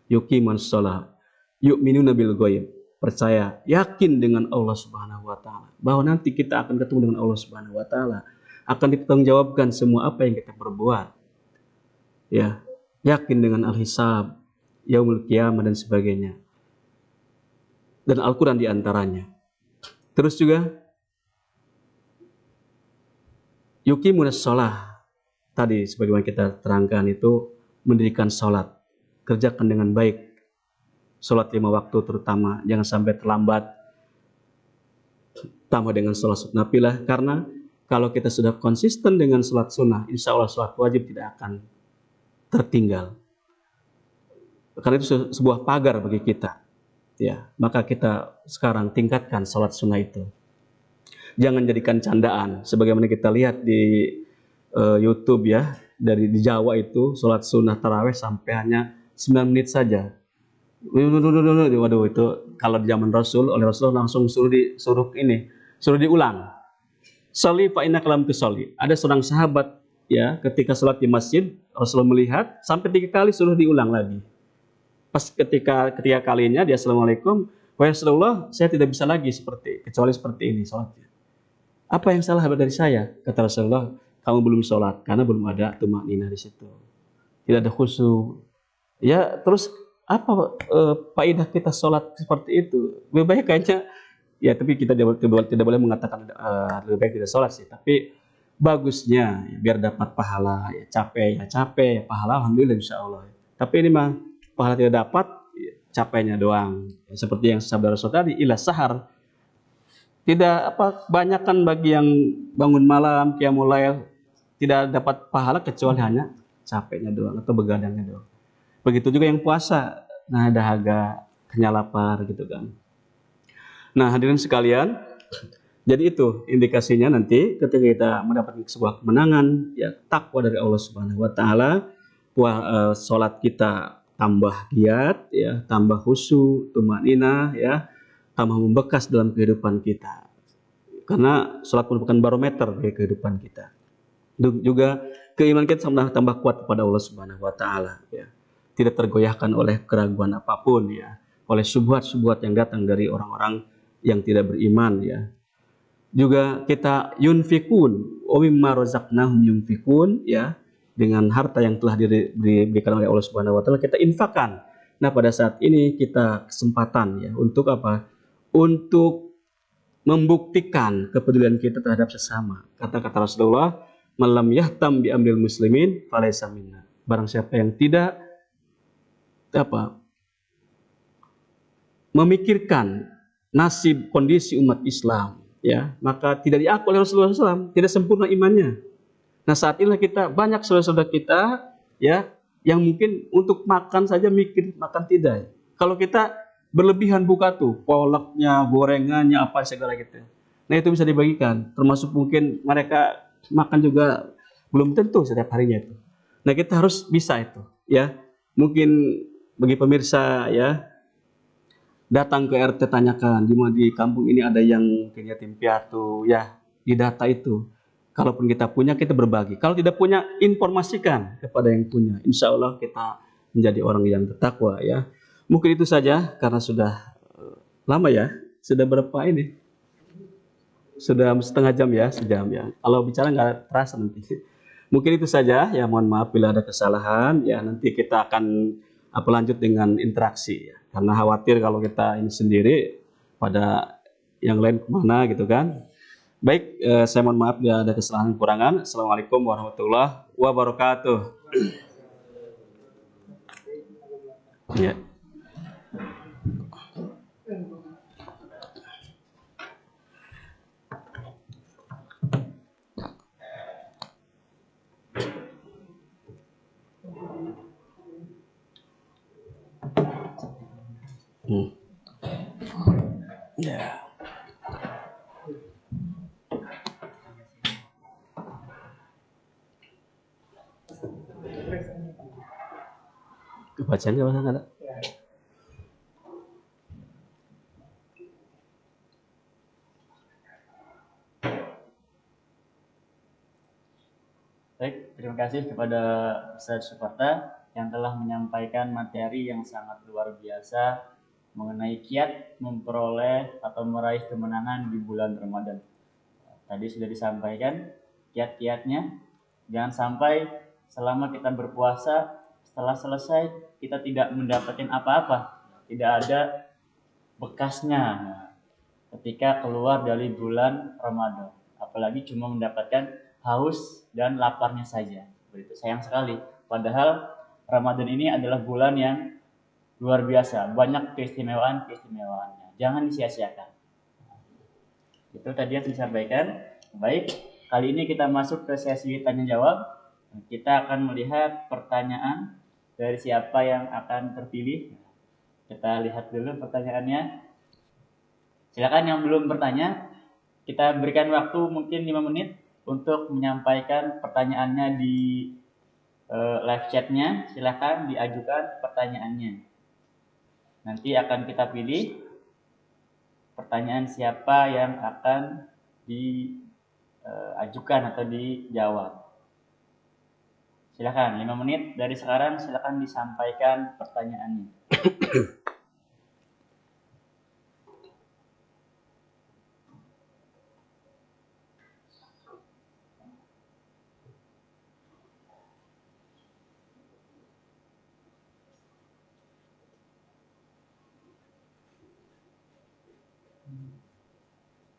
yuqimus shalah, yu'minuna bil ghaib, percaya, yakin dengan Allah Subhanahu wa taala, bahwa nanti kita akan ketemu dengan Allah Subhanahu wa taala, akan dipertanggungjawabkan semua apa yang kita perbuat. Ya, yakin dengan al-hisab, yaumul qiyamah dan sebagainya. Dan Al-Quran diantaranya. Terus juga yuqimunas shalah, tadi sebagaimana kita terangkan itu mendirikan sholat, kerjakan dengan baik sholat 5 waktu terutama, jangan sampai terlambat, tambah dengan sholat nafilah, karena kalau kita sudah konsisten dengan sholat sunnah, insya Allah sholat wajib tidak akan tertinggal, karena itu sebuah pagar bagi kita. Ya, maka kita sekarang tingkatkan sholat sunnah itu. Jangan jadikan candaan. Sebagaimana kita lihat di YouTube ya, di Jawa itu sholat sunnah tarawih sampai hanya 9 menit saja. Waduh, itu kalau di zaman Rasul, oleh Rasul langsung suruh diulang. Sholli fa innaka lam tusolli. Ada seorang sahabat ya ketika sholat di masjid Rasulullah melihat sampai 3 kali suruh diulang lagi. Pas ketiga kalinya dia assalamualaikum, wahai Rasulullah saya tidak bisa lagi kecuali seperti ini sholatnya. Apa yang salah dari saya? Kata Rasulullah, kamu belum sholat karena belum ada tumakninah di situ, tidak ada khusyuk. Ya terus apa faedah kita sholat seperti itu? Lebih baik kayaknya ya, tapi kita tidak boleh mengatakan lebih baik tidak sholat sih. Tapi bagusnya ya, biar dapat pahala ya capek ya pahala alhamdulillah insya Allah. Tapi ini mah pahala tidak dapat ya, capeknya doang. Ya, seperti yang sabda Rasul tadi, ila sahar, tidak apa banyakkan bagi yang bangun malam qiyamul lail tidak dapat pahala kecuali hanya capeknya doang atau begadangnya doang. Begitu juga yang puasa, nah dahaga, kenyal lapar gitu kan. Nah hadirin sekalian, jadi itu indikasinya nanti ketika kita mendapatkan sebuah kemenangan, ya takwa dari Allah Subhanahu Wa Taala, sholat kita tambah giat, ya tambah khusyuk, tumaninah, ya tambah membekas dalam kehidupan kita. Karena sholat merupakan barometer dari kehidupan kita. Juga keimanan kita tambah kuat kepada Allah Subhanahu Wa Taala, ya. Tidak tergoyahkan oleh keraguan apapun ya, oleh syubhat-syubhat yang datang dari orang-orang yang tidak beriman ya. Juga kita yunfikun, wa mimma razaqnahum yunfikun ya, dengan harta yang telah diberikan oleh Allah Subhanahu wa taala kita infakkan. Nah, pada saat ini kita kesempatan ya untuk apa? Untuk membuktikan kepedulian kita terhadap sesama. Kata-kata Rasulullah, "Man lam yahtam bi amril muslimin falaysa minna." Barang siapa yang tidak memikirkan nasib kondisi umat Islam ya, maka tidak diakui oleh Rasulullah SAW, tidak sempurna imannya. Nah saat inilah kita banyak saudara-saudara kita ya yang mungkin untuk makan saja mikir makan tidak. Kalau kita berlebihan buka tuh kolaknya, gorengannya apa segala gitu, nah itu bisa dibagikan, termasuk mungkin mereka makan juga belum tentu setiap harinya itu. Nah kita harus bisa itu ya. Mungkin bagi pemirsa ya, datang ke RT tanyakan di kampung ini ada yang punya yatim piatu ya, di data itu. Kalaupun kita punya kita berbagi, kalau tidak punya informasikan kepada yang punya. Insya Allah kita menjadi orang yang bertakwa ya. Mungkin itu saja karena sudah lama ya. Sudah berapa ini? Sudah setengah jam ya, sejam ya. Kalau bicara nggak terasa nanti. Mungkin itu saja ya, mohon maaf bila ada kesalahan ya, nanti kita akan lanjut dengan interaksi ya. Karena khawatir kalau kita ini sendiri pada yang lain kemana gitu kan. Baik, saya mohon maaf bila ada kesalahan kekurangan. Assalamualaikum warahmatullahi wabarakatuh. Ya. Ya. Bacanya mana ada? Baik, terima kasih kepada Ustaz Suparta yang telah menyampaikan materi yang sangat luar biasa mengenai kiat memperoleh atau meraih kemenangan di bulan Ramadan. Tadi sudah disampaikan kiat-kiatnya. Jangan sampai selama kita berpuasa, setelah selesai kita tidak mendapatkan apa-apa, tidak ada bekasnya ketika keluar dari bulan Ramadan. Apalagi cuma mendapatkan haus dan laparnya saja. Begitu sayang sekali. Padahal Ramadan ini adalah bulan yang luar biasa, banyak keistimewaan-keistimewaannya. Jangan disia-siakan. Itu tadi yang disampaikan. Baik, kali ini kita masuk ke sesi tanya jawab. Kita akan melihat pertanyaan dari siapa yang akan terpilih. Kita lihat dulu pertanyaannya. Silakan yang belum bertanya, kita berikan waktu mungkin 5 menit untuk menyampaikan pertanyaannya di live chatnya. Silakan diajukan pertanyaannya. Nanti akan kita pilih pertanyaan siapa yang akan diajukan atau dijawab. Silakan 5 menit dari sekarang, silakan disampaikan pertanyaannya.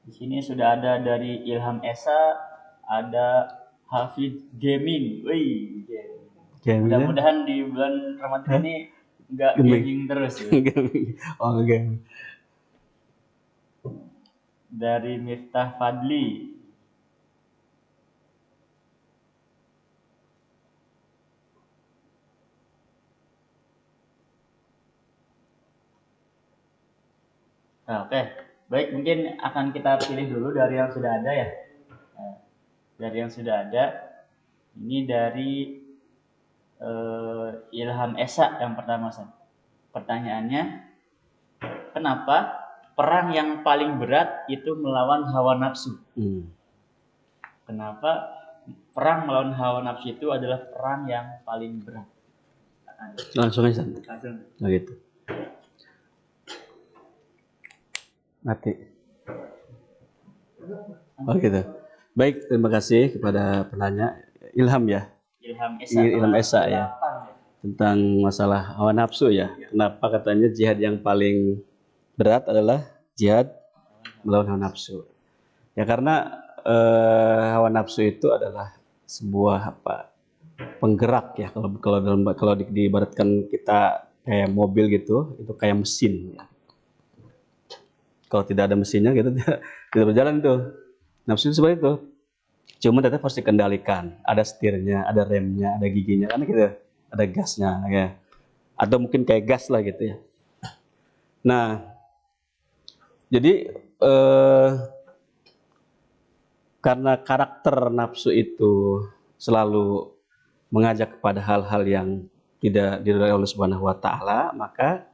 Di sini sudah ada dari Ilham Esa, ada Hafid Gaming. Wih, Gaming ya? mudah-mudahan di bulan Ramadan ini nggak Gaming. gaming terus ya. Oh, gaming. Dari Miftah Fadli. Nah, oke. Baik, mungkin akan kita pilih dulu dari yang sudah ada ya. Nah, dari yang sudah ada, ini dari Ilham Esa yang pertama. Pertanyaannya, kenapa perang yang paling berat itu melawan hawa nafsu? Kenapa perang melawan hawa nafsu itu adalah perang yang paling berat? Langsung aja. Langsung. Nah, gitu. Mati. Oh gitu. Baik, terima kasih kepada penanya Ilham ya. Ilham Esa ya. Tentang masalah hawa nafsu ya. Kenapa katanya jihad yang paling berat adalah jihad melawan hawa nafsu? Ya karena hawa nafsu itu adalah sebuah penggerak ya. Kalau diibaratkan kita kayak mobil gitu, itu kayak mesin ya. Kalau tidak ada mesinnya gitu tidak berjalan tuh. Nafsu itu seperti itu. Cuma tetap harus dikendalikan. Ada setirnya, ada remnya, ada giginya, kan gitu. Ada gasnya ya. Atau mungkin kayak gas lah gitu ya. Nah, jadi karena karakter nafsu itu selalu mengajak kepada hal-hal yang tidak diridhoi oleh Subhanahu wa taala, maka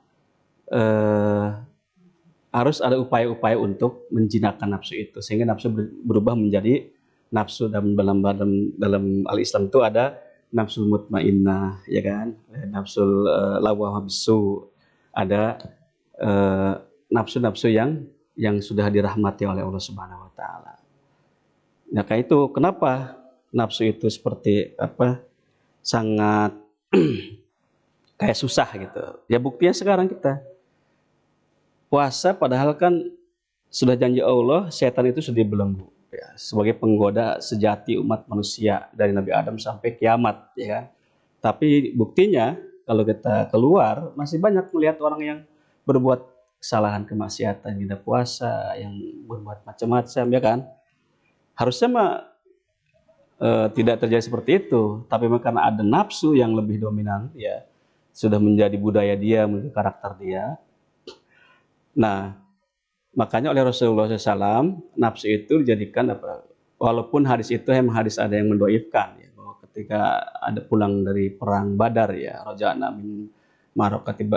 harus ada upaya-upaya untuk menjinakkan nafsu itu sehingga nafsu berubah menjadi nafsu. Dalam al-Islam itu ada nafsul mutmainnah ya kan, nafsul lawwamah bisu, ada nafsu-nafsu yang sudah dirahmati oleh Allah Subhanahu wa taala. Nah, kayak itu kenapa nafsu itu seperti sangat kayak susah gitu. Ya buktinya sekarang kita puasa padahal kan sudah janji Allah, setan itu sudah dibelenggu ya, sebagai penggoda sejati umat manusia dari Nabi Adam sampai kiamat ya kan. Tapi buktinya kalau kita keluar masih banyak melihat orang yang berbuat kesalahan, kemaksiatan, tidak puasa, yang berbuat macam-macam ya kan. Harusnya mah tidak terjadi seperti itu, tapi karena ada nafsu yang lebih dominan ya, sudah menjadi budaya dia, menjadi karakter dia. Nah, makanya oleh Rasulullah SAW nafsu itu dijadikan walaupun hadis itu memang hadis ada yang mendoifkan ya, bahwa ketika ada pulang dari perang Badar ya, roja'na min marokati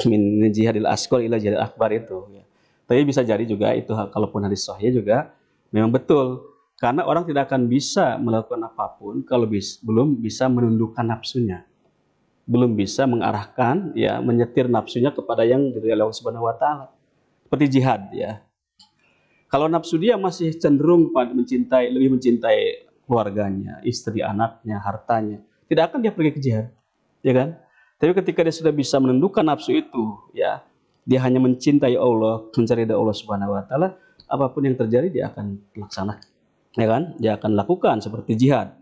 min jihadil asghar ila jihadil akbar itu ya. Tapi bisa jadi juga itu kalaupun hadis sahih juga memang betul, karena orang tidak akan bisa melakukan apapun kalau belum bisa menundukkan nafsunya, belum bisa mengarahkan ya, menyetir nafsunya kepada yang diridhoi Allah Subhanahu wa taala. Seperti jihad ya. Kalau nafsu dia masih cenderung lebih mencintai keluarganya, istri, anaknya, hartanya, tidak akan dia pergi ke jihad, ya kan? Tapi ketika dia sudah bisa menundukkan nafsu itu, ya, dia hanya mencintai Allah, mencari ridha Allah Subhanahu wa taala, apapun yang terjadi dia akan laksanakan, ya kan? Dia akan lakukan seperti jihad.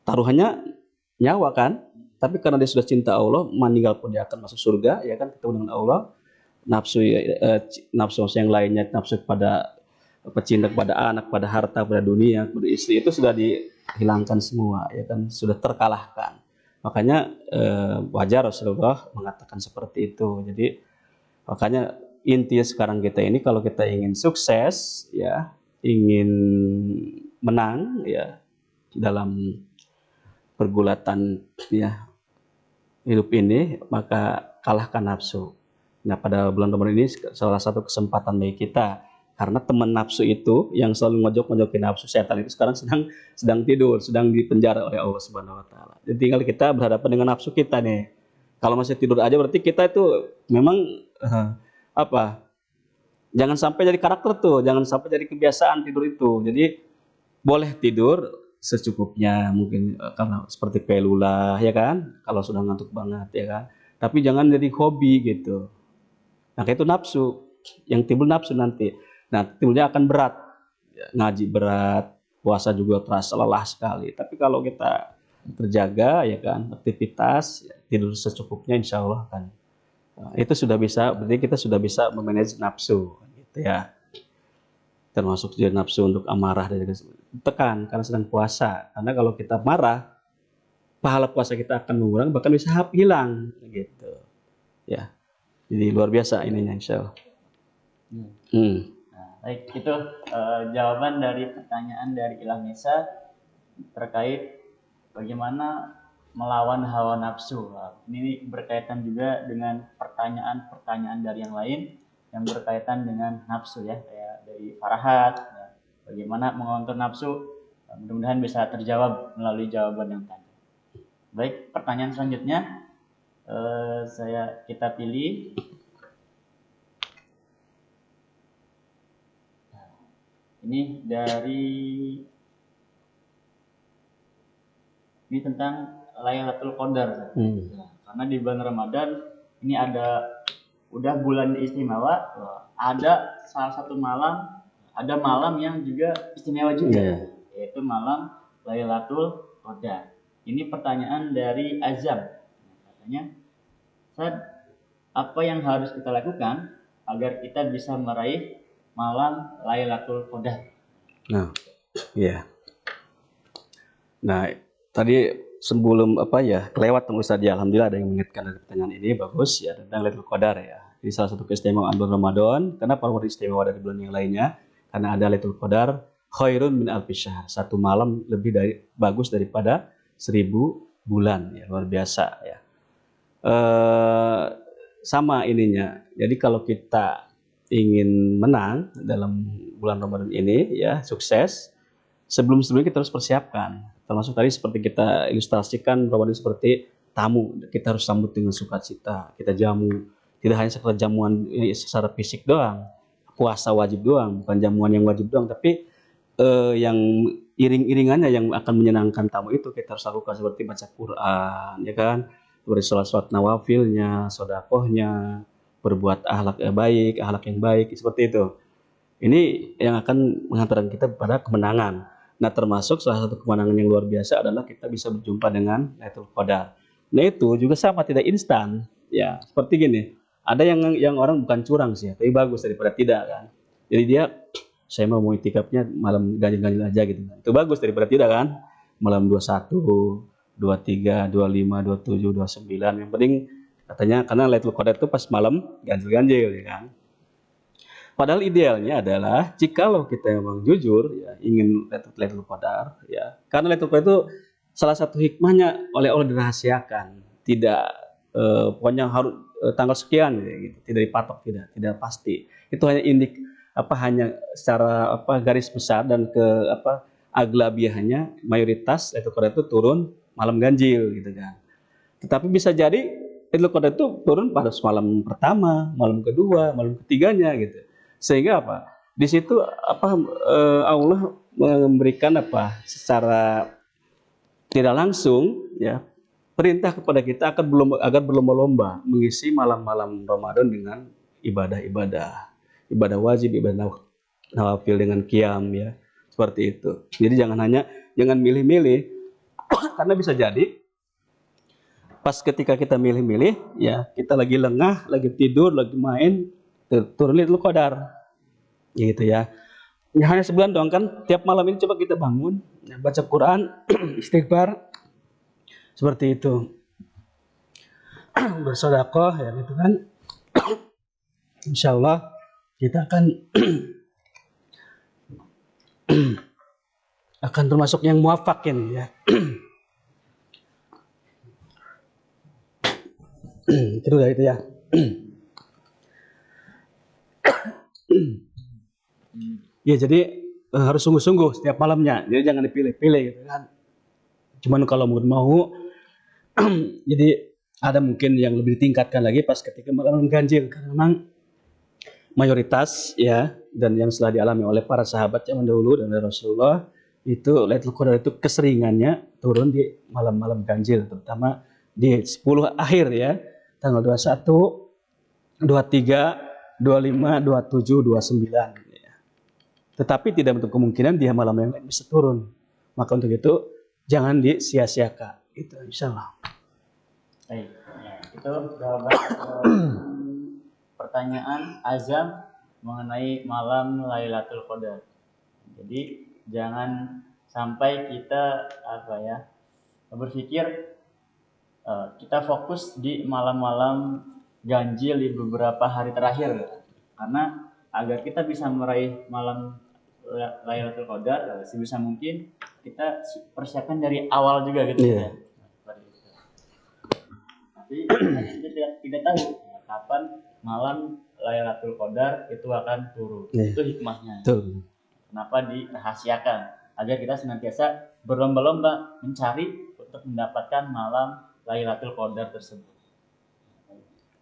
Taruhannya nyawa kan? Tapi karena dia sudah cinta Allah, meninggal pun dia akan masuk surga, ya kan, ketemu dengan Allah. Nafsu yang lainnya, nafsu kepada pecinta, kepada anak, pada harta, pada dunia, pada istri, itu sudah dihilangkan semua, ya kan, sudah terkalahkan. Makanya wajar Rasulullah mengatakan seperti itu. Jadi makanya intinya sekarang kita ini kalau kita ingin sukses ya, ingin menang ya dalam pergulatan ya hidup ini, maka kalahkan nafsu. Nah, pada bulan Ramadan ini salah satu kesempatan bagi kita Karena teman nafsu itu yang selalu ngojok-ngojokin nafsu setan itu sekarang sedang tidur, sedang dipenjara oleh Allah Subhanahu wa taala. Jadi tinggal kita berhadapan dengan nafsu kita nih. Kalau masih tidur aja berarti kita itu memang apa? Jangan sampai jadi karakter tuh, jangan sampai jadi kebiasaan tidur itu. Jadi boleh tidur secukupnya mungkin karena seperti pelula ya kan, kalau sudah ngantuk banget ya kan. Tapi jangan jadi hobi gitu. Nah, itu nafsu, yang timbul nafsu nanti. Nah, timbulnya akan berat. Ngaji berat, puasa juga terasa lelah sekali. Tapi kalau kita terjaga ya kan, aktivitas, ya, tidur secukupnya insya Allah kan. Nah, itu sudah bisa, berarti kita sudah bisa memanage nafsu gitu ya. Termasuk juga nafsu untuk amarah dan tekan karena sedang puasa. Karena kalau kita marah, pahala puasa kita akan mengurang, bahkan bisa hilang gitu. Ya. Jadi luar biasa ininya insya Allah. Nah, baik, itu jawaban dari pertanyaan dari Ilhamisa terkait bagaimana melawan hawa nafsu. Nah, ini berkaitan juga dengan pertanyaan-pertanyaan dari yang lain yang berkaitan dengan nafsu ya, kayak dari Farahat. Ya, bagaimana mengontrol nafsu? Mudah-mudahan bisa terjawab melalui jawaban yang tadi. Baik, pertanyaan selanjutnya kita pilih. Ini tentang Lailatul Qadar. Nah, karena di bulan Ramadan ini udah bulan istimewa, ada salah satu ada malam yang juga istimewa juga, yaitu malam Lailatul Qadar. Ini pertanyaan dari Azam. Katanya, Ustaz, apa yang harus kita lakukan agar kita bisa meraih malam Lailatul Qadar? Nah, ya. Nah, tadi sebelum kelewat Bang Ustaz ya, alhamdulillah ada yang mengingatkan dari pertanyaan ini, bagus ya, tentang Lailatul Qadar ya. Ini salah satu keistimewaan bulan Ramadan. Kenapa lebih istimewa dari bulan yang lainnya? Karena ada Lailatul Qadar khairun min alfi syahr. Satu malam bagus daripada 1000 bulan ya, luar biasa ya. Sama ininya. Jadi kalau kita ingin menang dalam bulan Ramadan ini ya, sukses, sebelum-sebelumnya kita harus persiapkan. Termasuk tadi seperti kita ilustrasikan Ramadan seperti tamu, kita harus sambut dengan sukacita, kita jamu, tidak hanya sekedar jamuan secara fisik doang, puasa wajib doang, bukan jamuan yang wajib doang, tapi yang iring-iringannya yang akan menyenangkan tamu itu kita harus lakukan, seperti baca Quran ya kan, seperti sholat nawafilnya, sedekahnya, berbuat akhlak yang baik seperti itu. Ini yang akan mengantarkan kita pada kemenangan. Nah, termasuk salah satu kemenangan yang luar biasa adalah kita bisa berjumpa dengan Lailatul Qadar. Nah, itu juga sama, tidak instan. Ya, seperti gini. Ada yang orang bukan curang sih, tapi bagus daripada tidak kan. Jadi dia, saya mau itikafnya malam ganjil-ganjil aja gitu. Itu bagus daripada tidak kan. Malam 21, 23, 25, 27, 29. Yang penting katanya karena Lailatul Qadar itu pas malam ganjil-ganjil ya kan. Padahal idealnya adalah jikalau kita memang jujur ya, ingin Lailatul Qadar ya. Karena Lailatul Qadar itu salah satu hikmahnya oleh Allah dirahasiakan. Tidak pokoknya harus tanggal sekian gitu, tidak dipatok, tidak pasti. Itu hanya secara garis besar dan aglabiahnya mayoritas Lailatul Qadar itu turun malam ganjil gitu kan. Tetapi bisa jadi Lailatul Qadar itu turun pada malam pertama, malam kedua, malam ketiganya gitu. Sehingga di situ Allah memberikan secara tidak langsung ya perintah kepada kita agar berlomba-lomba mengisi malam-malam Ramadan dengan ibadah wajib, ibadah nawafil dengan qiyam ya, seperti itu. Jadi jangan milih-milih karena bisa jadi pas ketika kita milih-milih ya, kita lagi lengah, lagi tidur, lagi main, turun Lailatul Qadar gitu ya. Ya hanya sebulan doang kan, tiap malam ini coba kita bangun ya, baca Quran, istighfar seperti itu, bersedekah ya gitu kan. Insya Allah kita akan termasuk yang muwafakin ya. Itu ya. Ya jadi harus sungguh-sungguh setiap malamnya. Jadi jangan dipilih-pilih gitu kan. Cuman kalau mau jadi ada mungkin yang lebih ditingkatkan lagi pas ketika malam ganjil, karena memang mayoritas ya dan yang setelah dialami oleh para sahabat zaman dahulu dan dari Rasulullah itu Lailatul Qadar itu keseringannya turun di malam-malam ganjil, terutama di 10 akhir ya, tanggal 21, 23, 25, 27, 29 ya. Tetapi tidak menutup kemungkinan dia malam yang lain bisa turun. Maka untuk itu jangan disia-siakan. Itu insyaallah. Baik, ya, itu jawaban pertanyaan Azam mengenai malam Lailatul Qadar. Jadi jangan sampai kita berpikir kita fokus di malam-malam ganjil di beberapa hari terakhir, karena agar kita bisa meraih malam Lailatul Qadar sebisa mungkin kita persiapkan dari awal juga gitu ya. Tapi kita tidak tahu kapan malam Lailatul Qadar itu akan turun. Itu hikmahnya. Betul. Kenapa dirahasiakan? Agar kita senantiasa berlomba-lomba mencari untuk mendapatkan malam Lailatul Qadar tersebut.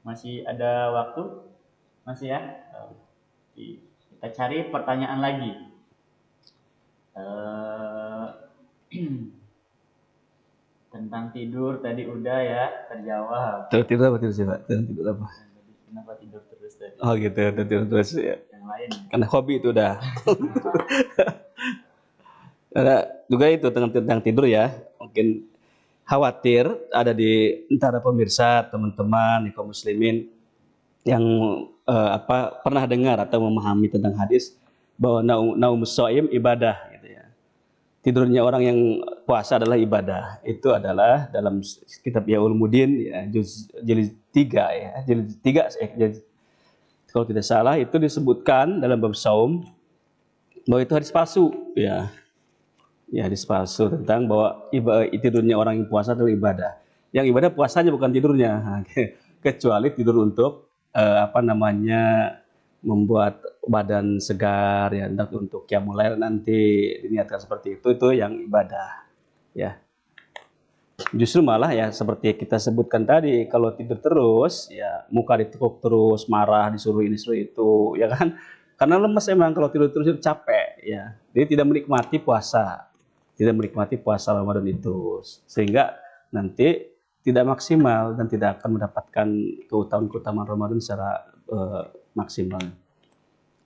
Masih ada waktu? Masih ya? Kita cari pertanyaan lagi. Tentang tidur tadi udah ya terjawab. Tidur apa tidur sih Pak? Tidur apa? Kenapa tidur terus tadi? Oh gitu, tidur terus ya. Yang lain. Karena hobi itu udah. Ada juga itu tentang tidur ya. Mungkin khawatir ada di antara pemirsa, teman-teman, kaum muslimin yang pernah dengar atau memahami tentang hadis bahwa naumus shaim ibadah gitu ya. Tidurnya orang yang puasa adalah ibadah. Itu adalah dalam kitab Ya Ulumuddin ya, jilid 3 ya. Jilid 3 kalau tidak salah itu disebutkan dalam bab saum bahwa itu hadis palsu ya. Ya, hadis palsu tentang bahwa tidurnya orang yang puasa adalah ibadah. Yang ibadah puasanya bukan tidurnya. Kecuali tidur untuk membuat badan segar ya, untuk qiyamul lail nanti diniatkan seperti itu yang ibadah ya. Justru malah ya seperti kita sebutkan tadi, kalau tidur terus ya muka ditekuk terus, marah, disuruh ini disuruh itu ya kan, karena lemes emang kalau tidur terus itu capek ya. Dia tidak menikmati puasa Ramadan itu, sehingga nanti tidak maksimal dan tidak akan mendapatkan keutamaan Ramadan secara maksimal.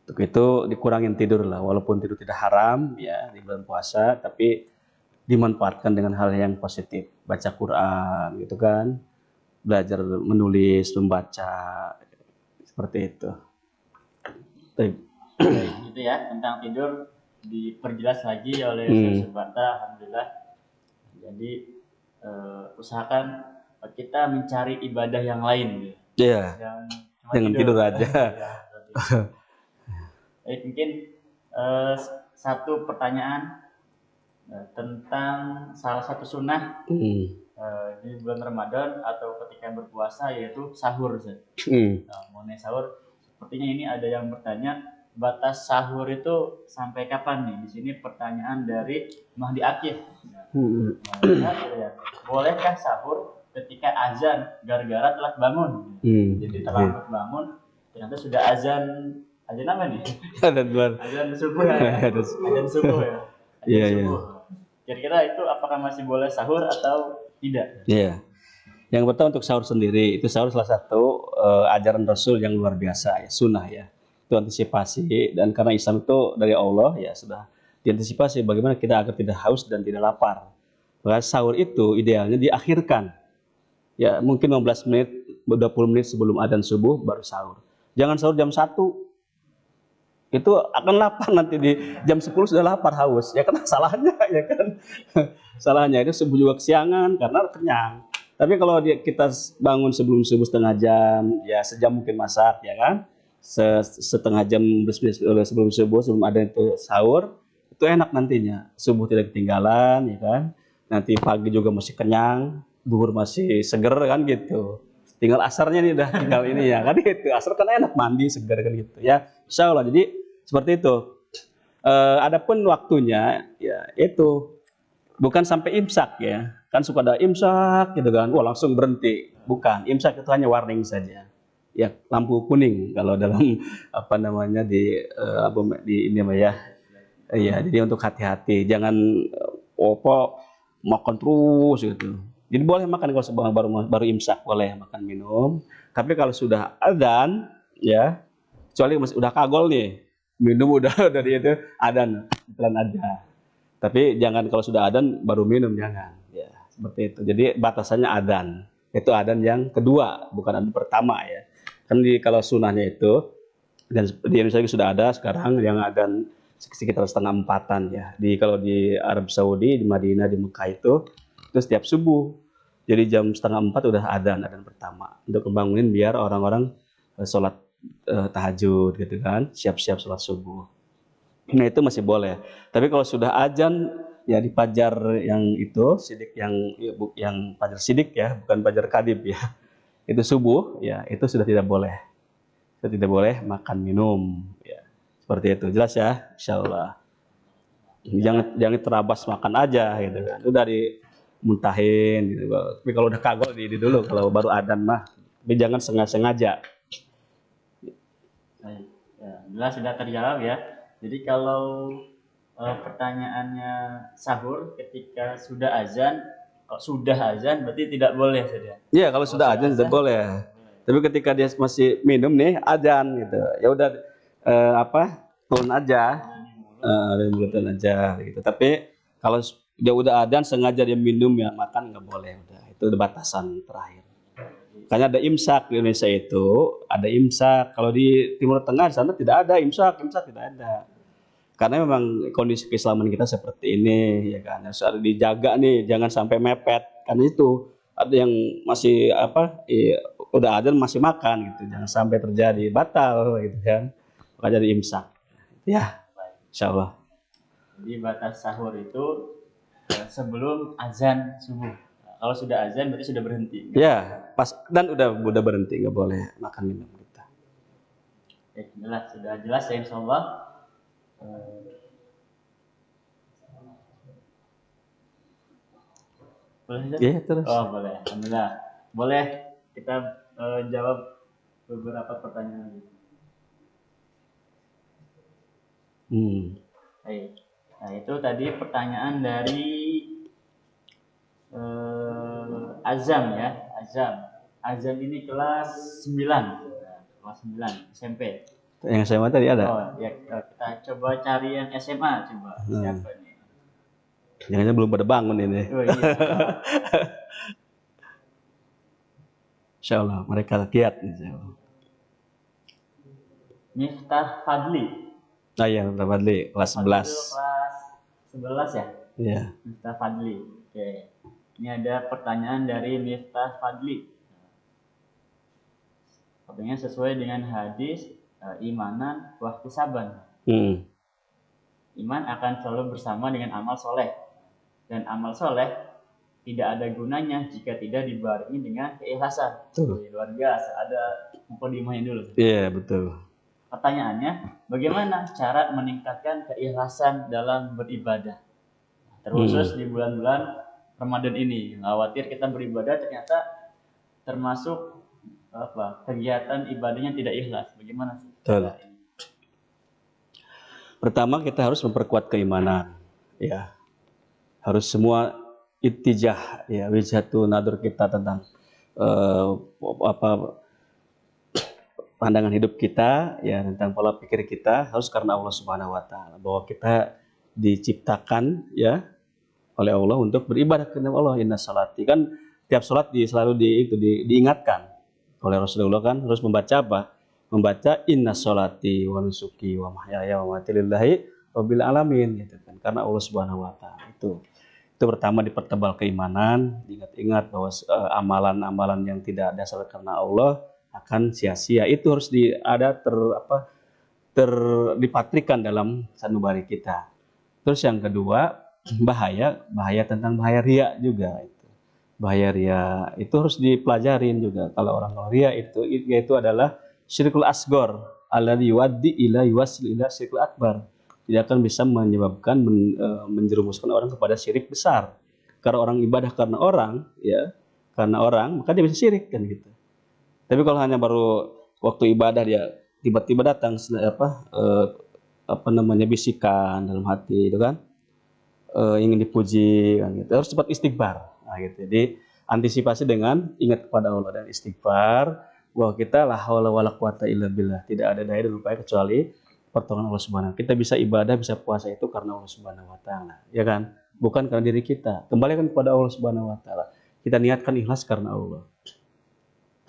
Untuk itu dikurangin tidur lah, walaupun tidur tidak haram ya di bulan puasa, tapi dimanfaatkan dengan hal yang positif, baca Quran gitu kan, belajar menulis, membaca, seperti itu. Itu ya tentang tidur diperjelas lagi oleh Ustaz Subanta, alhamdulillah. Jadi usahakan kita mencari ibadah yang lain. Iya. Jangan tidur aja. Baik, mungkin satu pertanyaan tentang salah satu sunnah di bulan Ramadan atau ketika berpuasa, yaitu sahur. Mengenai sahur, sepertinya ini ada yang bertanya, batas sahur itu sampai kapan nih? Di sini pertanyaan dari Mahdi Akif. Bolehkah sahur ketika azan gara-gara telat bangun? Jadi terlambat bangun, ternyata sudah azan apa nih? Azan subuh ya. Azan subuh ya. Iya. Kira-kira itu apakah masih boleh sahur atau tidak? Iya. Yang pertama untuk sahur sendiri, itu sahur salah satu ajaran Rasul yang luar biasa ya, sunnah ya. Itu antisipasi, dan karena Islam itu dari Allah ya sudah diantisipasi bagaimana kita agar tidak haus dan tidak lapar. Maka sahur itu idealnya diakhirkan. Ya, mungkin 15 menit, 20 menit sebelum adzan subuh baru sahur. Jangan sahur jam 1. Itu akan lapar nanti, di jam 10 sudah lapar, haus. Ya kan salahnya ya kan. Salahnya itu subuh juga kesiangan karena kenyang. Tapi kalau kita bangun sebelum subuh setengah jam, ya sejam mungkin masak ya kan. Setengah jam sebelum subuh, sebelum ada itu sahur, itu enak nantinya. Subuh tidak ketinggalan ya kan. Nanti pagi juga masih kenyang, duhur masih seger kan gitu. Tinggal asarnya nih udah tinggal ini ya kan gitu. Asar kan enak, mandi seger kan gitu ya. Insyaallah. Jadi seperti itu. Adapun waktunya ya itu bukan sampai imsak ya. Kan suka ada imsak gitu kan. Wah, langsung berhenti. Bukan, imsak itu hanya warning saja. Ya, lampu kuning kalau dalam apa namanya di ini mah ya. Iya, jadi untuk hati-hati, jangan opo makan terus gitu. Jadi boleh makan kalau sebelum baru imsak, boleh makan minum. Tapi kalau sudah adzan ya, kecuali masih udah kagol nih, minum udah dari itu adzan, pelan aja. Tapi jangan kalau sudah adzan baru minum, jangan. Ya, seperti itu. Jadi batasannya adzan. Itu adzan yang kedua, bukan adzan pertama ya. Kan kalau sunahnya itu dan di Indonesia sudah ada sekarang yang adzan sekitar setengah empatan ya. Kalau di Arab Saudi, di Madinah, di Mekah itu setiap subuh. Jadi jam setengah empat udah adzan pertama untuk membangunin biar orang-orang sholat tahajud gitu kan, siap-siap sholat subuh. Nah itu masih boleh. Tapi kalau sudah adzan ya di fajar yang itu sidik yang fajar sidik ya, bukan fajar kadib ya. Itu subuh ya, itu sudah tidak boleh. Sudah tidak boleh makan minum ya. Seperti itu. Jelas ya? Insyaallah. Jangan terabas makan aja gitu kan. Udah dimuntahin gitu. Tapi kalau udah kagol di dulu kalau baru adzan mah. Tapi jangan sengaja. Baik. Ya, jelas sudah terjawab ya. Jadi kalau pertanyaannya sahur ketika sudah azan, kalau sudah azan berarti tidak boleh saja. Iya, kalau sudah azan tidak boleh. Tapi ketika dia masih minum nih azan gitu. Ya udah turun aja. Turun aja gitu. Tapi kalau dia udah azan sengaja dia minum ya makan nggak boleh udah. Itu udah batasan terakhir. Makanya ada imsak di Indonesia itu, ada imsak. Kalau di Timur Tengah di sana tidak ada imsak tidak ada. Karena memang kondisi keislaman kita seperti ini ya kan. Harus ada dijaga nih, jangan sampai mepet. Karena itu ada yang masih udah ada masih makan gitu. Jangan sampai terjadi batal gitu kan. Maka jadi imsak. Ya, insyaallah. Jadi batas sahur itu sebelum azan subuh. Kalau sudah azan berarti sudah berhenti. Ya, pas dan udah berhenti, nggak boleh makan minum kita. Jelas, sudah jelas ya insyaallah. Boleh? Iya, terus. Oh, boleh. Alhamdulillah. Boleh kita jawab beberapa pertanyaan. Baik. Nah, itu tadi pertanyaan dari Azam ya. Azam ini kelas 9. Kelas 9 SMP. Yang SMA tadi ada. Oh, ya kita coba cari yang SMA coba. Siapa nih? Jangan belum pada bangun ini. Oh, iya. Insyaallah mereka giat insyaallah. Miftah Fadli. Nah, ya, Miftah Fadli kelas 11. Kelas 11 ya? Iya. Miftah Fadli. Oke. Ini ada pertanyaan dari Miftah Fadli. Katanya sesuai dengan hadis imanan wahtisaban. Iman akan selalu bersama dengan amal soleh. Dan amal soleh tidak ada gunanya jika tidak dibarengi dengan keikhlasan. Luar biasa. Ada mukadimahnya dulu. Iya, betul. Pertanyaannya, bagaimana cara meningkatkan keikhlasan dalam beribadah? Terkhusus di bulan-bulan Ramadan ini. Khawatir kita beribadah ternyata termasuk kegiatan ibadahnya tidak ikhlas. Bagaimana sih? Betul. Pertama kita harus memperkuat keimanan. Ya. Harus semua ittijah ya, wijhatu nadur kita tentang pandangan hidup kita ya, tentang pola pikir kita harus karena Allah Subhanahu wa taala, bahwa kita diciptakan ya oleh Allah untuk beribadah kepada Allah. Inna salati, kan tiap salat selalu diingatkan oleh Rasulullah kan harus membaca apa? Membaca inna salati wa nusuki wa mahyaya wa mamati lillahi rabbil alamin gitu kan. Karena Allah Subhanahu wa taala. Itu pertama, dipertebal keimanan, diingat-ingat bahwa amalan-amalan yang tidak dasar karena Allah akan sia-sia. Itu harus dipatrikan dalam sanubari kita. Terus yang kedua, bahaya tentang bahaya riya juga itu. Bahaya riya itu harus dipelajarin juga. Kalau orang riya itu adalah syirkul asgor alladzi yuaddi ila yuwasil ila syirkul akbar. tidak akan bisa menyebabkan menjerumuskan orang kepada syirik besar. Karena orang ibadah karena orang, ya, karena orang, maka dia bisa syirik kan gitu. Tapi kalau hanya baru waktu ibadah dia tiba-tiba datang apa namanya bisikan dalam hati itu kan, ingin dipuji kan gitu, harus cepat istighfar. Nah, gitu. Jadi antisipasi dengan ingat kepada Allah dan istighfar bahwa kita la haula wala quwata illa billah, tidak ada daya dan upaya kecuali pertolongan Allah Subhanahu. Kita bisa ibadah, bisa puasa itu karena Allah Subhanahu wa taala, ya kan? Bukan karena diri kita. Kembalikan kepada Allah Subhanahu wa taala. Kita niatkan ikhlas karena Allah.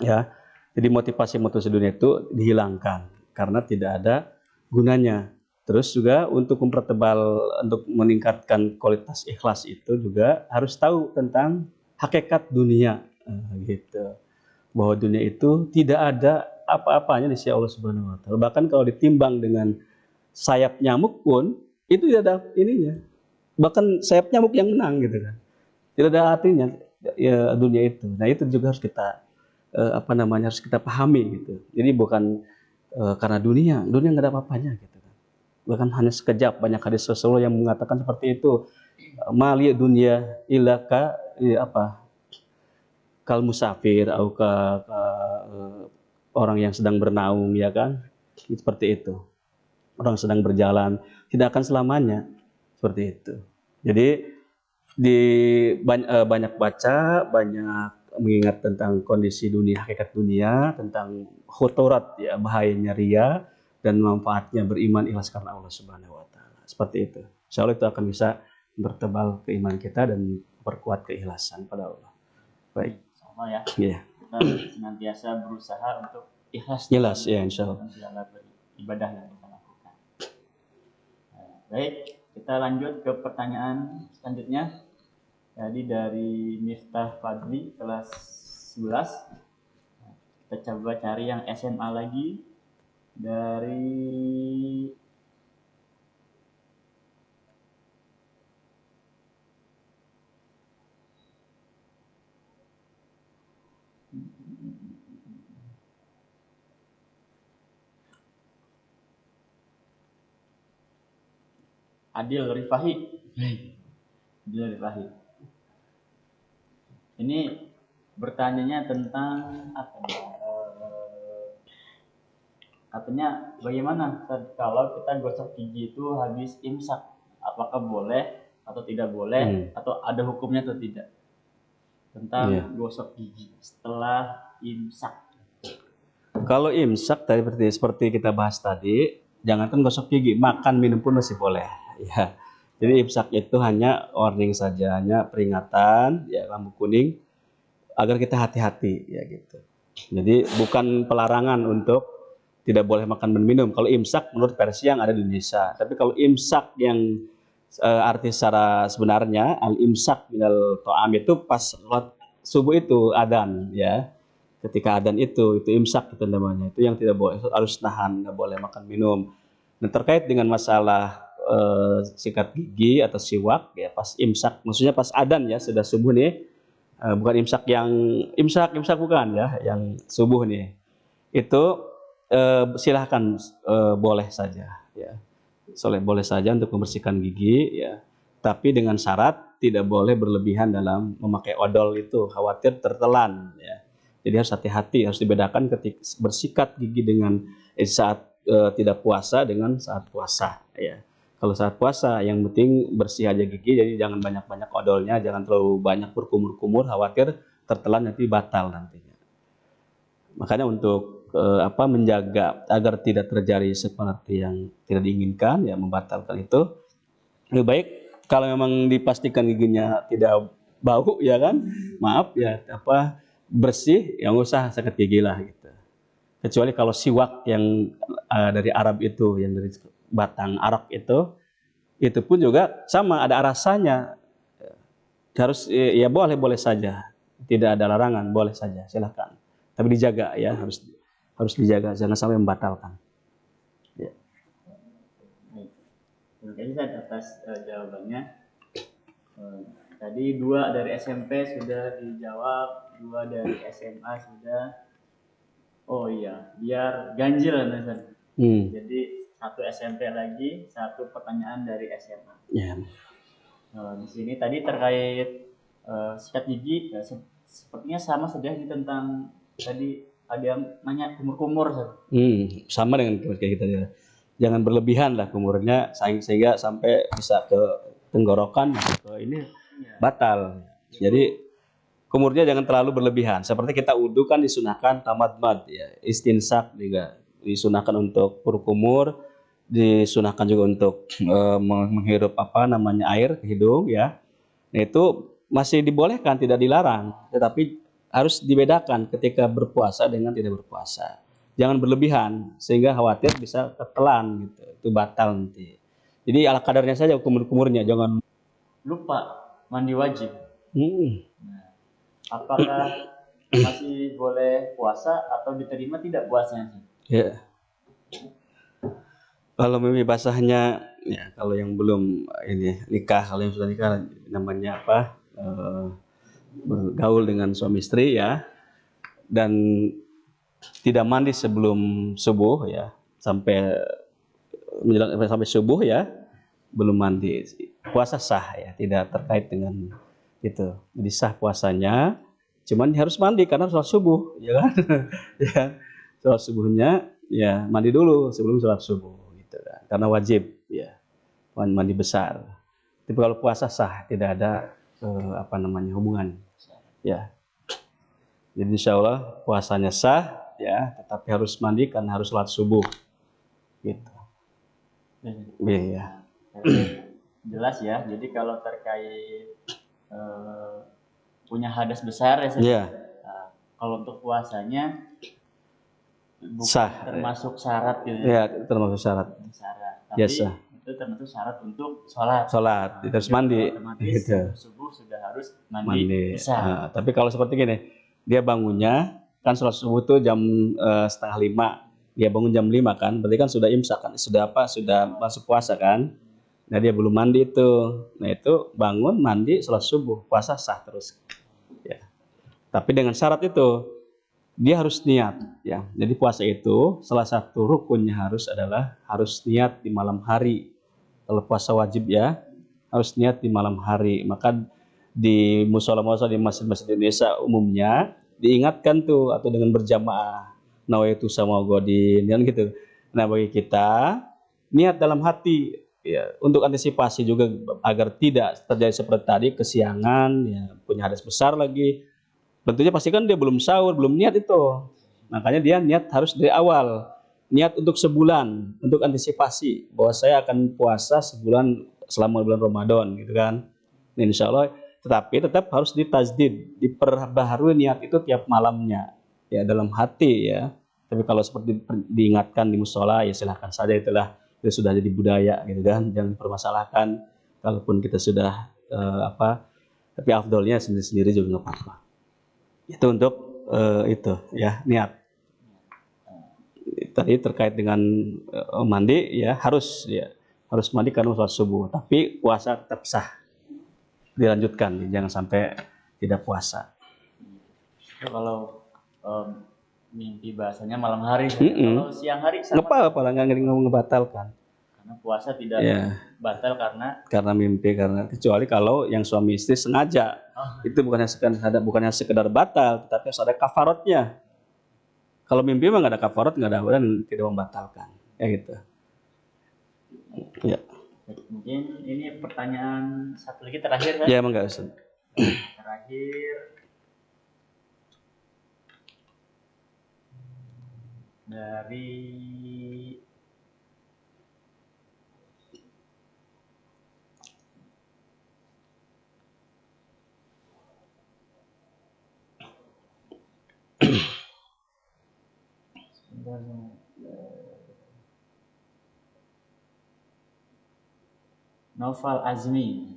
Ya. Jadi motivasi dunia itu dihilangkan karena tidak ada gunanya. Terus juga untuk mempertebal, untuk meningkatkan kualitas ikhlas itu juga harus tahu tentang hakikat dunia, gitu. Bahwa dunia itu tidak ada apa-apanya di sisi Allah Subhanahu wa taala. Bahkan kalau ditimbang dengan sayap nyamuk pun itu tidak ada ininya. Bahkan sayap nyamuk yang menang gitu kan. Tidak ada artinya ya dunia itu. Nah, itu juga harus kita harus kita pahami gitu. Jadi bukan karena dunia nggak ada apa-apanya gitu kan. Bahkan hanya sekejap, banyak hadis Rasulullah yang mengatakan seperti itu. Mali dunia ilaka kal musafir atau orang yang sedang bernaung, ya kan, seperti itu. Orang sedang berjalan tidak akan selamanya, seperti itu. Jadi banyak baca, banyak mengingat tentang kondisi dunia, hakikat dunia, tentang khuturat, ya, bahayanya ria dan manfaatnya beriman ikhlas karena Allah Subhanahu wa taala. Seperti itu. Insya Allah itu akan bisa bertebal keimanan kita dan perkuat keikhlasan pada Allah. Baik. Sama ya. Iya. Kita senantiasa berusaha untuk ikhlas. Jelas ya, insya Allah. Dalam segala ibadah yang kita lakukan. Baik, kita lanjut ke pertanyaan selanjutnya. Jadi dari Miftah Fadli kelas 11. Kita coba cari yang SMA lagi. Dari Adil Rifahi. Adil Rifahi. Ini bertanyanya tentang katanya bagaimana kalau kita gosok gigi itu habis imsak, apakah boleh atau tidak boleh atau ada hukumnya atau tidak tentang gosok gigi setelah imsak. Kalau imsak tadi seperti kita bahas tadi, jangankan gosok gigi, makan minum pun masih boleh, ya. Jadi imsak itu hanya warning saja, hanya peringatan, ya, lampu kuning agar kita hati-hati, ya gitu. Jadi bukan pelarangan untuk tidak boleh makan dan minum. Kalau imsak menurut versi yang ada di Indonesia. Tapi kalau imsak yang arti secara sebenarnya al-imsak minal ta'am itu pas sholat subuh itu adzan, ya. Ketika adzan itu imsak itu namanya. Itu yang tidak boleh, harus nahan, nggak boleh makan minum. Dan terkait dengan masalah sikat gigi atau siwak, ya pas imsak, maksudnya pas adzan ya, sudah subuh nih. Bukan imsak yang imsak bukan ya, yang subuh nih. Itu silahkan, boleh saja, ya. Boleh saja untuk membersihkan gigi, ya. Tapi dengan syarat tidak boleh berlebihan dalam memakai odol itu, khawatir tertelan, ya. Jadi harus hati-hati, harus dibedakan ketika bersikat gigi dengan saat tidak puasa dengan saat puasa, ya. Kalau saat puasa yang penting bersih aja gigi, jadi jangan banyak-banyak odolnya, jangan terlalu banyak berkumur-kumur, khawatir tertelan nanti batal nantinya. Makanya untuk menjaga agar tidak terjadi seperti yang tidak diinginkan, ya, membatalkan itu lebih baik kalau memang dipastikan giginya tidak bau, ya kan, maaf ya, bersih, yang usah sikat gigi lah gitu. Kecuali kalau siwak yang dari Arab itu, yang dari batang arak itu pun juga sama, ada rasanya, harus, ya, boleh saja, tidak ada larangan, boleh saja, silakan. Tapi dijaga, ya, harus dijaga, jangan sampai membatalkan. Ya. Terima kasih atas jawabannya. Tadi 2 dari SMP sudah dijawab, 2 dari SMA sudah. Oh iya, biar ganjil Jadi satu SMP lagi, satu pertanyaan dari SMA. Ya. Di sini tadi terkait sikat gigi, sepertinya sama saja tentang tadi ada yang nanya kumur-kumur. Sama dengan kayak kita ya. Jangan berlebihan lah kumurnya sehingga sampai bisa ke tenggorokan, ke ini batal. Jadi kumurnya jangan terlalu berlebihan. Seperti kita wudu kan disunahkan tamadmad ya, istinsak juga disunahkan untuk kumur, disunahkan juga untuk menghirup air ke hidung ya. Nah, itu masih dibolehkan, tidak dilarang, tetapi harus dibedakan ketika berpuasa dengan tidak berpuasa. Jangan berlebihan sehingga khawatir bisa ketelan gitu. Itu batal nanti. Jadi ala kadarnya saja kumur-kumurnya, jangan lupa mandi wajib. Nah, apakah masih boleh puasa atau diterima tidak puasanya? Ya. Kalau mimpi basahnya, ya kalau yang belum ini nikah, kalau yang sudah nikah namanya apa? Bergaul dengan suami istri ya, dan tidak mandi sebelum subuh ya, sampai subuh ya, belum mandi, puasa sah ya, tidak terkait dengan itu. Jadi sah puasanya, cuman harus mandi karena sholat subuh, ya kan? Ya, sholat subuhnya ya mandi dulu sebelum sholat subuh, gitu kan? Karena wajib ya, mandi besar. Tapi kalau puasa sah, tidak ada hubungan, ya. Jadi insya Allah puasanya sah ya, tetapi harus mandi karena harus sholat subuh, gitu. Iya. Jelas ya. Jadi kalau terkait punya hadas besar ya, yeah. Kalau untuk puasanya sah, termasuk syarat gitu ya. Termasuk syarat. Tapi sah. Itu termasuk syarat untuk sholat. Harus mandi. Gitu. Subuh sudah harus mandi. Bisa. Tapi kalau seperti gini, dia bangunnya kan sholat subuh tuh jam 4:30. Dia bangun jam 5 kan, berarti kan sudah imsak kan, sudah masuk puasa kan. Nah dia belum mandi itu, nah itu bangun mandi sholat subuh, puasa sah terus. Ya. Tapi dengan syarat itu dia harus niat ya. Jadi puasa itu salah satu rukunnya harus niat di malam hari. Kalau puasa wajib ya harus niat di malam hari. Maka di musola-musola di masjid-masjid Indonesia umumnya diingatkan tuh, atau dengan berjamaah nawaitu sama godin kan gitu. Nah bagi kita niat dalam hati ya, untuk antisipasi juga agar tidak terjadi seperti tadi kesiangan ya, punya hadas besar lagi. Tentunya pasti kan dia belum sahur, belum niat itu. Makanya dia niat harus dari awal. Niat untuk sebulan, untuk antisipasi bahwa saya akan puasa sebulan selama bulan Ramadan gitu kan. Nah, insya Allah, tetapi tetap harus ditajdid, diperbaharui niat itu tiap malamnya ya, dalam hati ya. Tapi kalau seperti diingatkan di musola ya silahkan saja, itu sudah jadi budaya gitu kan, jangan dipermasalahkan. Kalaupun kita sudah tapi afdolnya sendiri-sendiri juga nggak apa-apa. Itu untuk itu ya, niat. Tadi terkait dengan mandi ya, harus mandi karena sholat subuh, tapi puasa tetap sah, dilanjutkan, jangan sampai tidak puasa. Kalau mimpi bahasanya malam hari, kalau siang hari nggak apa-apa lah, nggak ngebatalkan. Karena puasa tidak batal karena mimpi, kecuali kalau yang suami istri sengaja, itu bukannya sekedar batal, tetapi harus ada kafaratnya. Kalau mimpi mah nggak ada kafarat, nggak ada dan tidak membatalkan, ya gitu. Ya. Mungkin ini pertanyaan satu lagi terakhir kan? Ya emang nggak usah. Terakhir dari Noval Azmi,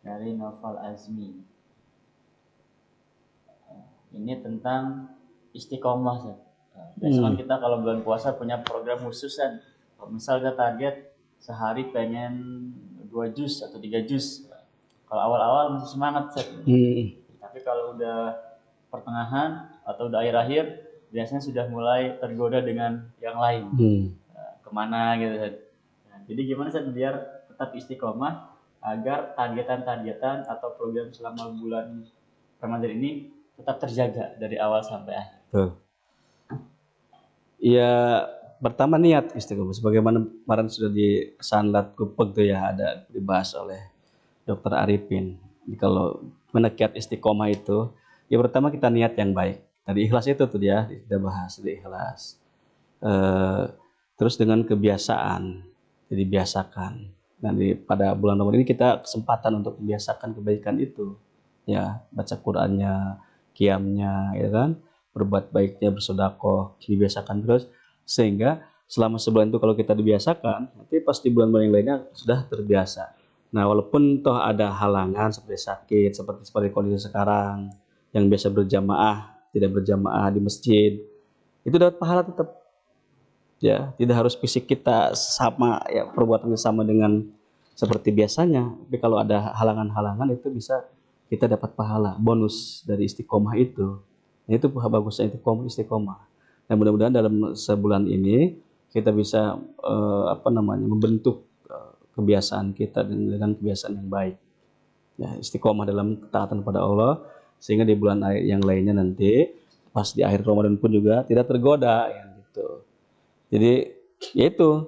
dari Noval Azmi. Ini tentang istiqomah. Biasanya kita kalau bulan puasa punya program khusus kan. Kalau misalnya target sehari pengen 2 juz atau 3 juz. Kalau awal-awal masih semangat tapi kalau udah pertengahan atau udah akhir-akhir biasanya sudah mulai tergoda dengan yang lain. kemana gitu Ustaz. Nah, jadi gimana Ustaz biar tetap istiqomah agar targetan-targetan atau program selama bulan Ramadan ini tetap terjaga dari awal sampai akhir. Betul. Ya, pertama niat istiqomah. Sebagaimana kemarin sudah di sanlat kupeg tuh ya, ada dibahas oleh Dr. Arifin. Jadi kalau menekiat istiqomah itu, ya pertama kita niat yang baik. Tadi ikhlas itu tuh dia kita bahas di ikhlas. Terus dengan kebiasaan, jadi biasakan. Nanti pada bulan Ramadan ini kita kesempatan untuk membiasakan kebaikan itu, ya baca Qurannya, qiyamnya, ya kan, berbuat baiknya, bersedekah, dibiasakan terus sehingga selama sebulan itu kalau kita dibiasakan, nanti pasti bulan-bulan yang lainnya sudah terbiasa. Nah, walaupun toh ada halangan seperti sakit, seperti kondisi sekarang yang biasa berjamaah, tidak berjamaah di masjid, itu dapat pahala tetap. Ya, tidak harus fisik kita sama, ya perbuatan sama dengan seperti biasanya. Tapi kalau ada halangan-halangan itu bisa kita dapat pahala bonus dari istiqomah itu. Nah, itu bagusnya istiqomah. Nah, mudah-mudahan dalam sebulan ini kita bisa membentuk kebiasaan kita dengan kebiasaan yang baik. Ya, istiqomah dalam ketaatan pada Allah sehingga di bulan yang lainnya nanti pas di akhir Ramadan pun juga tidak tergoda ya gitu. Jadi yaitu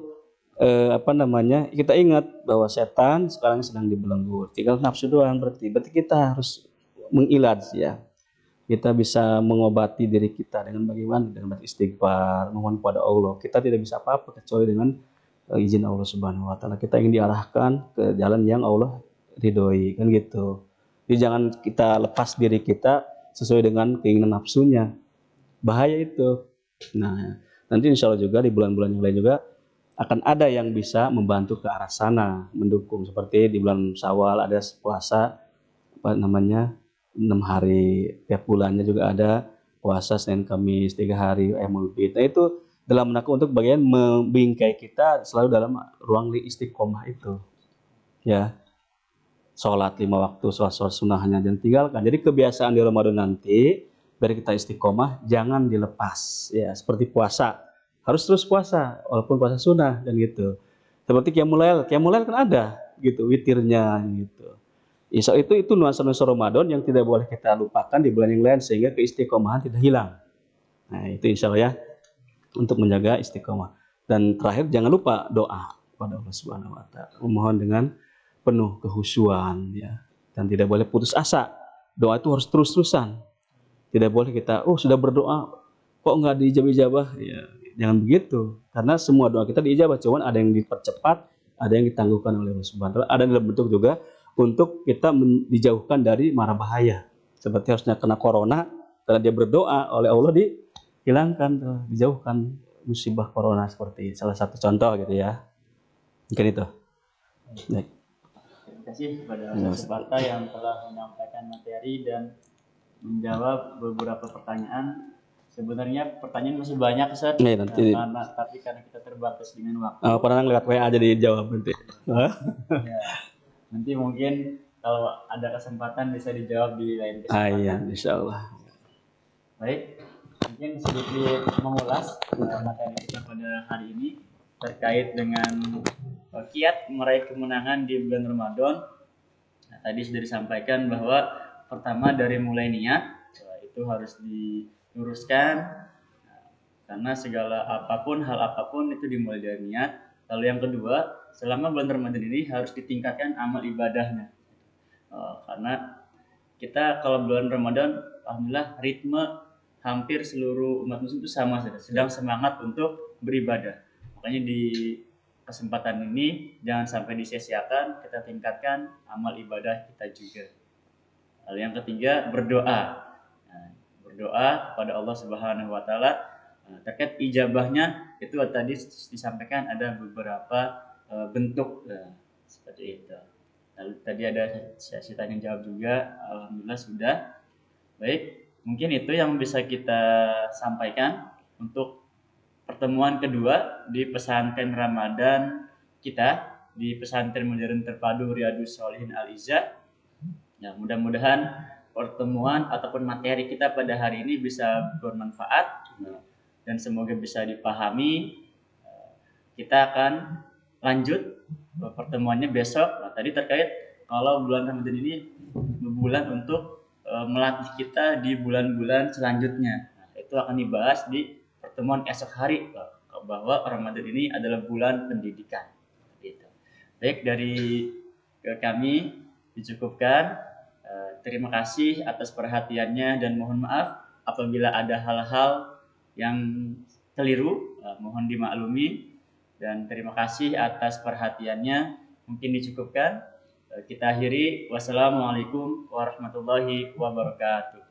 kita ingat bahwa setan sekarang sedang dibelenggu, tinggal nafsu doang. Berarti kita harus mengilaj ya, kita bisa mengobati diri kita dengan bagaimana, dengan istighfar, mohon kepada Allah. Kita tidak bisa apa-apa kecuali dengan izin Allah Subhanahu Wa Taala. Kita ingin diarahkan ke jalan yang Allah ridhoi, kan gitu. Jadi jangan kita lepas diri kita sesuai dengan keinginan nafsunya, bahaya itu. Nah, nanti insya Allah juga di bulan-bulan yang lain juga akan ada yang bisa membantu ke arah sana, mendukung. Seperti di bulan Syawal ada puasa 6 hari, tiap bulannya juga ada puasa Senin Kamis 3 hari Mulbid. Nah, itu dalam rangka untuk bagian membingkai kita selalu dalam ruang istiqomah itu. Ya, sholat 5 waktu, sholat sunnahnya jangan tinggalkan. Jadi kebiasaan di Ramadan nanti biar kita istiqomah jangan dilepas ya, seperti puasa harus terus puasa walaupun puasa sunnah dan gitu. Seperti qiyamul lail kan ada gitu witirnya gitu. Itu nuansa-nuansa Ramadan yang tidak boleh kita lupakan di bulan yang lain sehingga keistiqomahan tidak hilang. Nah, itu insya Allah ya untuk menjaga istiqomah. Dan terakhir jangan lupa doa kepada Allah Subhanahu Wa Taala, memohon dengan penuh kehusuan ya, dan tidak boleh putus asa. Doa itu harus terus-terusan. Tidak boleh kita, sudah berdoa, kok nggak diijabah-ijabah? Ya, jangan begitu. Karena semua doa kita diijabah, cuman ada yang dipercepat, ada yang ditangguhkan oleh Allah Subhanahu wa Ta'ala, ada dalam bentuk juga untuk kita dijauhkan dari mara bahaya. Seperti harusnya kena corona, karena dia berdoa oleh Allah dihilangkan, dijauhkan musibah corona seperti salah satu contoh gitu ya. Mungkin itu. Baik. Terima kasih kepada Ustaz Bata yang telah menyampaikan materi dan menjawab beberapa pertanyaan. Sebenarnya pertanyaan masih banyak Ustaz, tapi karena kita terbatas dengan waktu. Pernah lewat WA aja dijawab nanti. Ya, nanti mungkin kalau ada kesempatan bisa dijawab di lain kesempatan. Iya, insya Allah. Baik, mungkin sedikit mengulas materi kita pada hari ini terkait dengan kiat meraih kemenangan di bulan Ramadan. Nah, tadi sudah disampaikan bahwa pertama dari mulai niat itu harus diluruskan, karena segala apapun, hal apapun itu dimulai dari niat. Lalu yang kedua, selama bulan Ramadan ini harus ditingkatkan amal ibadahnya, karena kita kalau bulan Ramadan alhamdulillah ritme hampir seluruh umat muslim itu sama saja, sedang semangat untuk beribadah. Makanya di kesempatan ini jangan sampai disia-siakan, kita tingkatkan amal ibadah kita juga. Lalu yang ketiga, berdoa. Nah, berdoa kepada Allah Subhanahu Wa Taala. Terkait ijabahnya itu tadi disampaikan ada beberapa bentuk seperti itu. Lalu tadi ada sesi tanya jawab juga, alhamdulillah sudah. Baik, mungkin itu yang bisa kita sampaikan untuk pertemuan kedua di pesantren Ramadan kita di pesantren modern terpadu Riyadus Shalihin Al-Izzah. Ya, mudah-mudahan pertemuan ataupun materi kita pada hari ini bisa bermanfaat dan semoga bisa dipahami. kita akan lanjut pertemuannya besok. Nah, tadi terkait kalau bulan Ramadan ini bulan untuk melatih kita di bulan-bulan selanjutnya. Nah, itu akan dibahas di pertemuan esok hari bahwa Ramadan ini adalah bulan pendidikan. Gitu. Baik, dari kami dicukupkan. Terima kasih atas perhatiannya dan mohon maaf apabila ada hal-hal yang keliru, mohon dimaklumi, dan terima kasih atas perhatiannya. Mungkin dicukupkan. Kita akhiri. Wassalamualaikum warahmatullahi wabarakatuh.